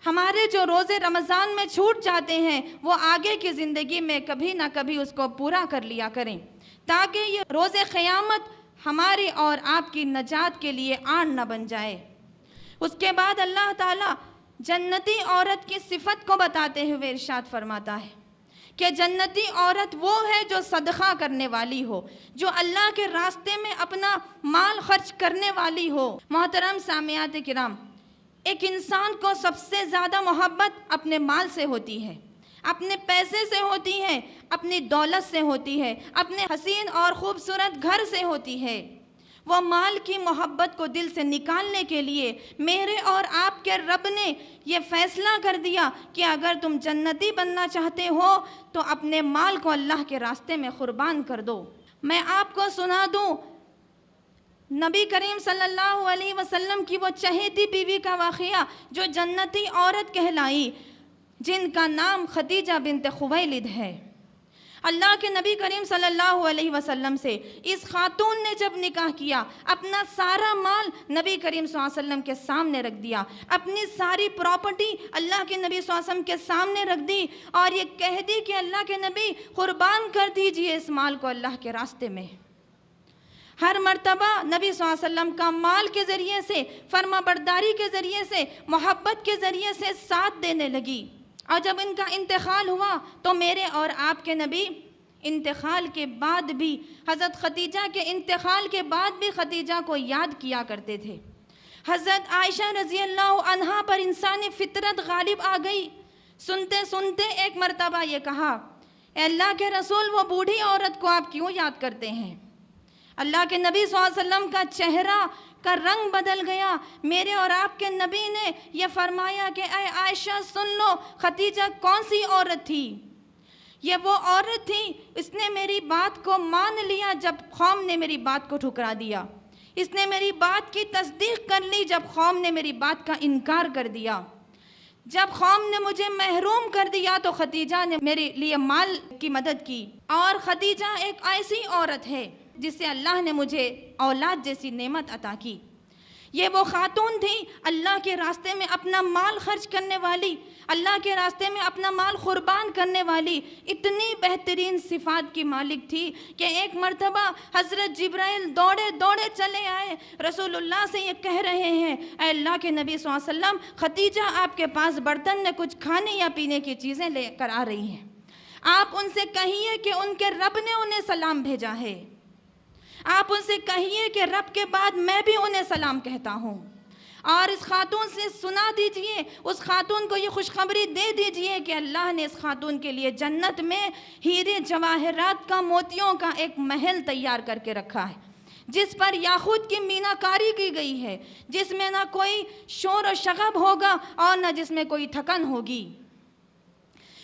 ہمارے جو روزے رمضان میں چھوٹ جاتے ہیں وہ آگے کی زندگی میں کبھی نہ کبھی اس کو پورا کر لیا کریں، تاکہ یہ روز قیامت ہماری اور آپ کی نجات کے لیے آن نہ بن جائے۔ اس کے بعد اللہ تعالیٰ جنتی عورت کی صفت کو بتاتے ہوئے ارشاد فرماتا ہے کہ جنتی عورت وہ ہے جو صدقہ کرنے والی ہو، جو اللہ کے راستے میں اپنا مال خرچ کرنے والی ہو۔ محترم سامعات کرام، ایک انسان کو سب سے زیادہ محبت اپنے مال سے ہوتی ہے، اپنے پیسے سے ہوتی ہے، اپنی دولت سے ہوتی ہے، اپنے حسین اور خوبصورت گھر سے ہوتی ہے۔ وہ مال کی محبت کو دل سے نکالنے کے لیے میرے اور آپ کے رب نے یہ فیصلہ کر دیا کہ اگر تم جنتی بننا چاہتے ہو تو اپنے مال کو اللہ کے راستے میں قربان کر دو۔ میں آپ کو سنا دوں نبی کریم صلی اللہ علیہ وسلم کی وہ چہیتی بیوی کا واقعہ جو جنتی عورت کہلائی، جن کا نام خدیجہ بنت خویلد ہے۔ اللہ کے نبی کریم صلی اللہ علیہ وسلم سے اس خاتون نے جب نکاح کیا، اپنا سارا مال نبی کریم صلی اللہ علیہ وسلم کے سامنے رکھ دیا، اپنی ساری پراپرٹی اللہ کے نبی صلی اللہ علیہ وسلم کے سامنے رکھ دی اور یہ کہہ دی کہ اللہ کے نبی قربان کر دیجئے اس مال کو اللہ کے راستے میں۔ ہر مرتبہ نبی صلی اللہ علیہ وسلم کا مال کے ذریعے سے، فرما برداری کے ذریعے سے، محبت کے ذریعے سے ساتھ دینے لگی۔ اور جب ان کا انتقال ہوا تو میرے اور آپ کے نبی انتقال کے بعد بھی، حضرت خدیجہ کے انتقال کے بعد بھی خدیجہ کو یاد کیا کرتے تھے۔ حضرت عائشہ رضی اللہ عنہا پر انسانی فطرت غالب آ گئی۔ سنتے سنتے ایک مرتبہ یہ کہا، اے اللہ کے رسول، وہ بوڑھی عورت کو آپ کیوں یاد کرتے ہیں؟ اللہ کے نبی صلی اللہ علیہ وسلم کا چہرہ کا رنگ بدل گیا۔ میرے اور آپ کے نبی نے یہ فرمایا کہ اے عائشہ سن لو، خدیجہ کون سی عورت تھی؟ یہ وہ عورت تھی، اس نے میری بات کو مان لیا جب قوم نے میری بات کو ٹھکرا دیا، اس نے میری بات کی تصدیق کر لی جب قوم نے میری بات کا انکار کر دیا، جب قوم نے مجھے محروم کر دیا تو خدیجہ نے میرے لیے مال کی مدد کی۔ اور خدیجہ ایک ایسی عورت ہے جس سے اللہ نے مجھے اولاد جیسی نعمت عطا کی۔ یہ وہ خاتون تھی اللہ کے راستے میں اپنا مال خرچ کرنے والی، اللہ کے راستے میں اپنا مال قربان کرنے والی، اتنی بہترین صفات کی مالک تھی کہ ایک مرتبہ حضرت جبرائیل دوڑے دوڑے چلے آئے، رسول اللہ سے یہ کہہ رہے ہیں، اے اللہ کے نبی صلی اللہ علیہ وسلم، خدیجہ آپ کے پاس برتن میں کچھ کھانے یا پینے کی چیزیں لے کر آ رہی ہیں، آپ ان سے کہیے کہ ان کے رب نے انہیں سلام بھیجا ہے، آپ ان سے کہیے کہ رب کے بعد میں بھی انہیں سلام کہتا ہوں۔ اور اس خاتون سے سنا دیجئے، اس خاتون کو یہ خوشخبری دے دیجئے کہ اللہ نے اس خاتون کے لیے جنت میں ہیرے جواہرات کا، موتیوں کا ایک محل تیار کر کے رکھا ہے، جس پر یاقوت کی مینہ کاری کی گئی ہے، جس میں نہ کوئی شور و شغب ہوگا اور نہ جس میں کوئی تھکن ہوگی۔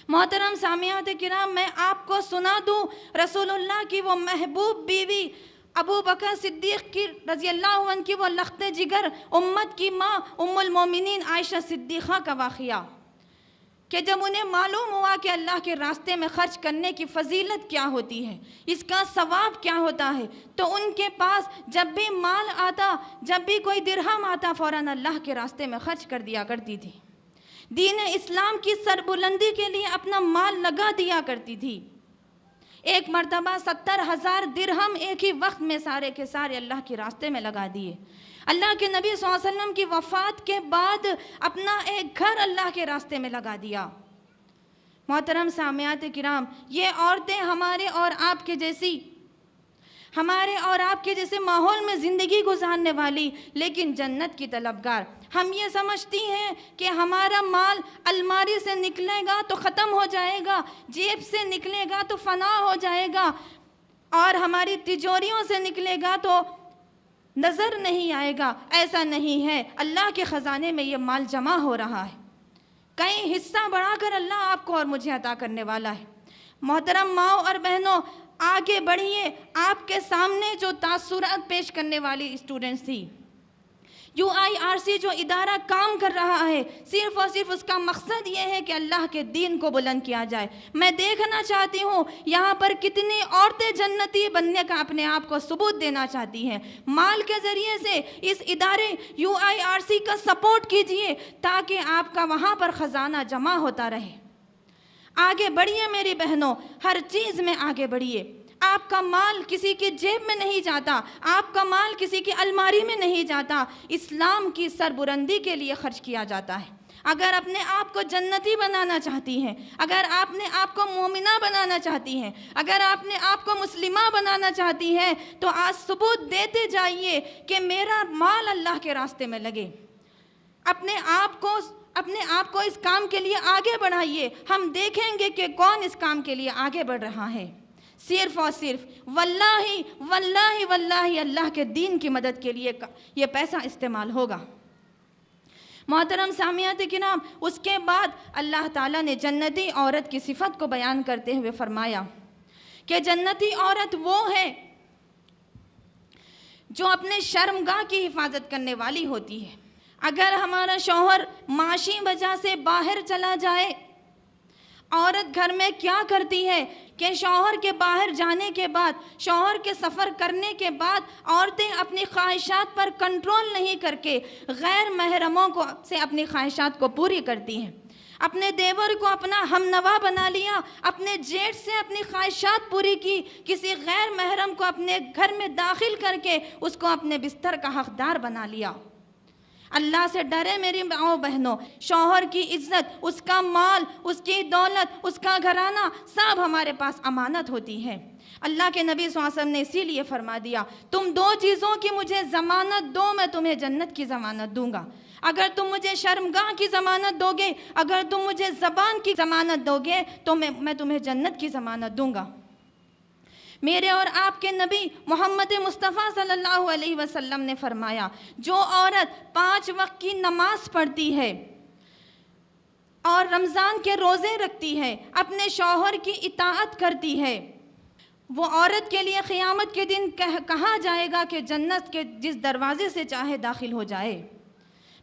محترم سامعات کرام، میں آپ کو سنا دوں رسول اللہ کی وہ محبوب بیوی ابو بکر صدیق کی رضی اللہ عنہ کی وہ لخت جگر، امت کی ماں ام المومنین عائشہ صدیقہ کا واقعہ، کہ جب انہیں معلوم ہوا کہ اللہ کے راستے میں خرچ کرنے کی فضیلت کیا ہوتی ہے، اس کا ثواب کیا ہوتا ہے، تو ان کے پاس جب بھی مال آتا، جب بھی کوئی درہم آتا، فوراً اللہ کے راستے میں خرچ کر دیا کرتی تھی، دین اسلام کی سربلندی کے لیے اپنا مال لگا دیا کرتی تھی۔ ایک مرتبہ 70,000 درہم ایک ہی وقت میں سارے کے سارے اللہ کے راستے میں لگا دیے۔ اللہ کے نبی صلی اللہ علیہ وسلم کی وفات کے بعد اپنا ایک گھر اللہ کے راستے میں لگا دیا۔ محترم سامعات کرام، یہ عورتیں ہمارے اور آپ کے جیسے ماحول میں زندگی گزارنے والی، لیکن جنت کی طلبگار۔ ہم یہ سمجھتی ہیں کہ ہمارا مال الماری سے نکلے گا تو ختم ہو جائے گا، جیب سے نکلے گا تو فنا ہو جائے گا، اور ہماری تجوریوں سے نکلے گا تو نظر نہیں آئے گا۔ ایسا نہیں ہے، اللہ کے خزانے میں یہ مال جمع ہو رہا ہے، کئی حصہ بڑھا کر اللہ آپ کو اور مجھے عطا کرنے والا ہے۔ محترم ماؤں اور بہنوں، آگے بڑھیے. آپ کے سامنے جو تاثرات پیش کرنے والی اسٹوڈنٹس تھی. UIRC جو ادارہ کام کر رہا ہے صرف اور صرف اس کا مقصد یہ ہے کہ اللہ کے دین کو بلند کیا جائے. میں دیکھنا چاہتی ہوں یہاں پر کتنی عورتیں جنتی بننے کا اپنے آپ کو ثبوت دینا چاہتی ہیں. مال کے ذریعے سے اس ادارے UIRC کا سپورٹ کیجئے تاکہ آپ کا وہاں پر خزانہ جمع ہوتا رہے. آگے بڑھیے میری بہنوں, ہر چیز میں آگے بڑھیے. آپ کا مال کسی کی جیب میں نہیں جاتا, آپ کا مال کسی کی الماری میں نہیں جاتا, اسلام کی سربلندی کے لیے خرچ کیا جاتا ہے. اگر اپنے آپ کو جنتی بنانا چاہتی ہیں, اگر آپ نے آپ کو مومنہ بنانا چاہتی ہیں, اگر آپ نے آپ کو مسلمہ بنانا چاہتی ہیں, تو آج ثبوت دیتے جائیے کہ میرا مال اللہ کے راستے میں لگے. اپنے آپ کو اس کام کے لیے آگے بڑھائیے. ہم دیکھیں گے کہ کون اس کام کے لیے آگے بڑھ رہا ہے. صرف اور صرف واللہ واللہ واللہ اللہ کے دین کی مدد کے لیے یہ پیسہ استعمال ہوگا. محترم سامعات کرام, اس کے بعد اللہ تعالیٰ نے جنتی عورت کی صفت کو بیان کرتے ہوئے فرمایا کہ جنتی عورت وہ ہے جو اپنے شرمگاہ کی حفاظت کرنے والی ہوتی ہے. اگر ہمارا شوہر معاشی وجہ سے باہر چلا جائے, عورت گھر میں کیا کرتی ہے کہ شوہر کے باہر جانے کے بعد, شوہر کے سفر کرنے کے بعد عورتیں اپنی خواہشات پر کنٹرول نہیں کر کے غیر محرموں سے اپنی خواہشات کو پوری کرتی ہیں. اپنے دیور کو اپنا ہم نوا بنا لیا, اپنے جیٹ سے اپنی خواہشات پوری کی, کسی غیر محرم کو اپنے گھر میں داخل کر کے اس کو اپنے بستر کا حقدار بنا لیا. اللہ سے ڈرے میری ماؤں بہنوں. شوہر کی عزت, اس کا مال, اس کی دولت, اس کا گھرانہ سب ہمارے پاس امانت ہوتی ہے. اللہ کے نبی صلی اللہ علیہ وسلم نے اسی لیے فرما دیا, تم 2 چیزوں کی مجھے ضمانت دو, میں تمہیں جنت کی ضمانت دوں گا. اگر تم مجھے شرمگاہ کی ضمانت دو گے, اگر تم مجھے زبان کی ضمانت دو گے, تو میں تمہیں جنت کی ضمانت دوں گا. میرے اور آپ کے نبی محمد مصطفیٰ صلی اللہ علیہ وسلم نے فرمایا, جو عورت 5 وقت کی نماز پڑھتی ہے اور رمضان کے روزے رکھتی ہے, اپنے شوہر کی اطاعت کرتی ہے, وہ عورت کے لیے قیامت کے دن کہا جائے گا کہ جنت کے جس دروازے سے چاہے داخل ہو جائے.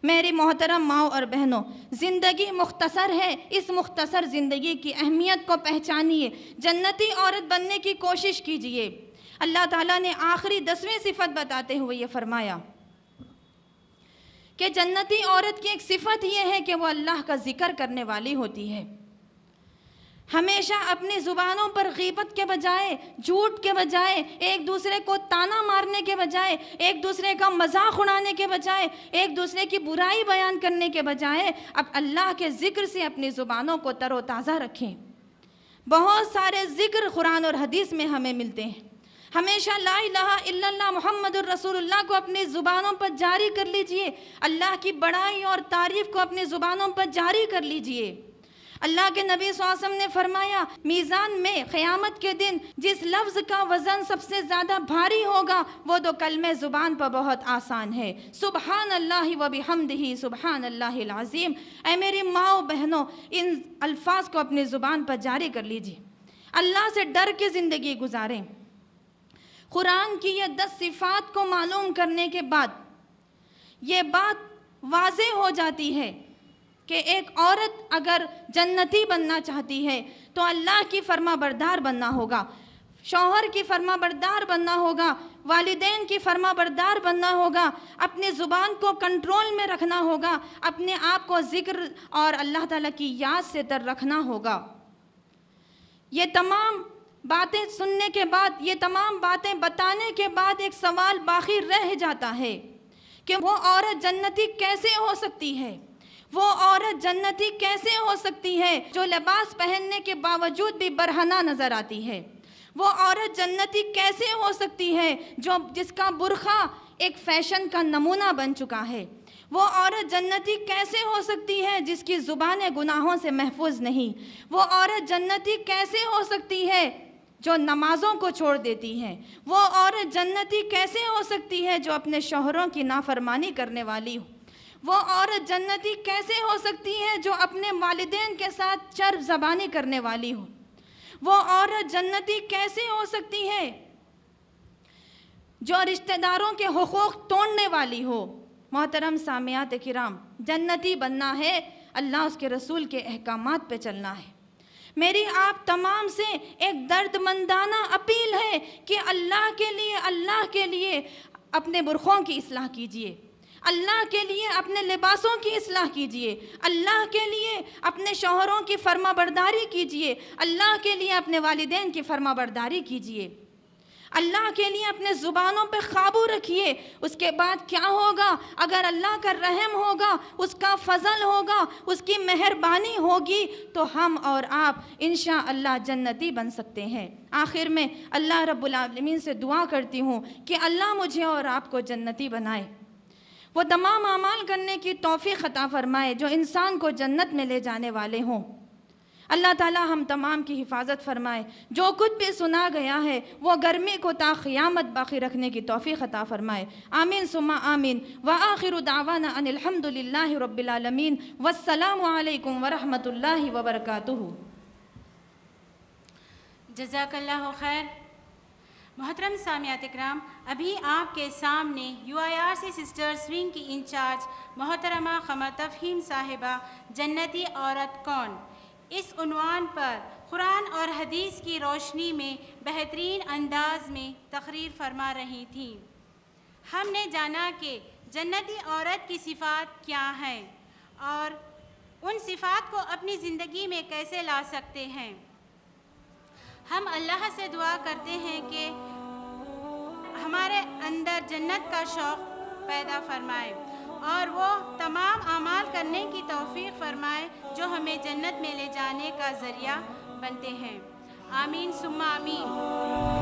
میری محترم ماؤں اور بہنوں, زندگی مختصر ہے, اس مختصر زندگی کی اہمیت کو پہچانیے, جنتی عورت بننے کی کوشش کیجیے. اللہ تعالیٰ نے آخری 10ویں صفت بتاتے ہوئے یہ فرمایا کہ جنتی عورت کی ایک صفت یہ ہے کہ وہ اللہ کا ذکر کرنے والی ہوتی ہے. ہمیشہ اپنی زبانوں پر غیبت کے بجائے, جھوٹ کے بجائے, ایک دوسرے کو تانا مارنے کے بجائے, ایک دوسرے کا مذاق اڑانے کے بجائے, ایک دوسرے کی برائی بیان کرنے کے بجائے اب اللہ کے ذکر سے اپنی زبانوں کو تر و تازہ رکھیں. بہت سارے ذکر قرآن اور حدیث میں ہمیں ملتے ہیں. ہمیشہ لا الہ الا اللہ محمد الرسول اللہ کو اپنی زبانوں پر جاری کر لیجئے. اللہ کی بڑائی اور تعریف کو اپنی زبانوں پر جاری کر لیجئے. اللہ کے نبی صلی اللہ علیہ وسلم نے فرمایا, میزان میں قیامت کے دن جس لفظ کا وزن سب سے زیادہ بھاری ہوگا وہ تو کلمہ زبان پر بہت آسان ہے, سبحان اللہ و بحمدہ سبحان اللہ العظیم. اے میری ماؤں بہنوں, ان الفاظ کو اپنی زبان پر جاری کر لیجیے. اللہ سے ڈر کے زندگی گزاریں. قرآن کی یہ 10 صفات کو معلوم کرنے کے بعد یہ بات واضح ہو جاتی ہے کہ ایک عورت اگر جنتی بننا چاہتی ہے تو اللہ کی فرما بردار بننا ہوگا, شوہر کی فرما بردار بننا ہوگا, والدین کی فرما بردار بننا ہوگا, اپنی زبان کو کنٹرول میں رکھنا ہوگا, اپنے آپ کو ذکر اور اللہ تعالیٰ کی یاد سے تر رکھنا ہوگا. یہ تمام باتیں سننے کے بعد, یہ تمام باتیں بتانے کے بعد ایک سوال باقی رہ جاتا ہے کہ وہ عورت جنتی کیسے ہو سکتی ہے؟ وہ عورت جنتی کیسے ہو سکتی ہے جو لباس پہننے کے باوجود بھی برہنہ نظر آتی ہے؟ وہ عورت جنتی کیسے ہو سکتی ہے جس کا برقع ایک فیشن کا نمونہ بن چکا ہے؟ وہ عورت جنتی کیسے ہو سکتی ہے جس کی زبانیں گناہوں سے محفوظ نہیں؟ وہ عورت جنتی کیسے ہو سکتی ہے جو نمازوں کو چھوڑ دیتی ہے؟ وہ عورت جنتی کیسے ہو سکتی ہے جو اپنے شوہروں کی نافرمانی کرنے والی ہو؟ وہ عورت جنتی کیسے ہو سکتی ہے جو اپنے والدین کے ساتھ چرب زبانی کرنے والی ہو؟ وہ عورت جنتی کیسے ہو سکتی ہے جو رشتہ داروں کے حقوق توڑنے والی ہو؟ محترم سامعات کرام، جنتی بننا ہے، اللہ اس کے رسول کے احکامات پہ چلنا ہے۔ میری آپ تمام سے ایک درد مندانہ اپیل ہے کہ اللہ کے لیے اپنے برقعوں کی اصلاح کیجئے، اللہ کے لیے اپنے لباسوں کی اصلاح کیجئے، اللہ کے لیے اپنے شوہروں کی فرما برداری کیجئے، اللہ کے لیے اپنے والدین کی فرما برداری کیجئے، اللہ کے لیے اپنے زبانوں پہ قابو رکھیے۔ اس کے بعد کیا ہوگا؟ اگر اللہ کا رحم ہوگا، اس کا فضل ہوگا، اس کی مہربانی ہوگی تو ہم اور آپ انشاءاللہ جنتی بن سکتے ہیں۔ آخر میں اللہ رب العالمین سے دعا کرتی ہوں کہ اللہ مجھے اور آپ کو جنتی بنائے، وہ تمام اعمال کرنے کی توفیق عطا فرمائے جو انسان کو جنت میں لے جانے والے ہوں۔ اللہ تعالیٰ ہم تمام کی حفاظت فرمائے۔ جو کچھ بھی سنا گیا ہے وہ گرمی کو تا قیامت باقی رکھنے کی توفیق عطا فرمائے۔ آمین ثم آمین۔ وآخر دعوانا ان الحمد للہ رب العالمین، والسلام علیکم ورحمۃ اللہ وبرکاتہ۔ جزاک اللہ خیر۔ محترم سامعات اکرام، ابھی آپ کے سامنے UIRC سسٹرز ونگ کی انچارج محترمہ قمر تفہیم صاحبہ جنتی عورت کون، اس عنوان پر قرآن اور حدیث کی روشنی میں بہترین انداز میں تقریر فرما رہی تھیں۔ ہم نے جانا کہ جنتی عورت کی صفات کیا ہیں اور ان صفات کو اپنی زندگی میں کیسے لا سکتے ہیں۔ ہم اللہ سے دعا کرتے ہیں کہ ہمارے اندر جنت کا شوق پیدا فرمائے اور وہ تمام اعمال کرنے کی توفیق فرمائے جو ہمیں جنت میں لے جانے کا ذریعہ بنتے ہیں۔ آمین ثم آمین۔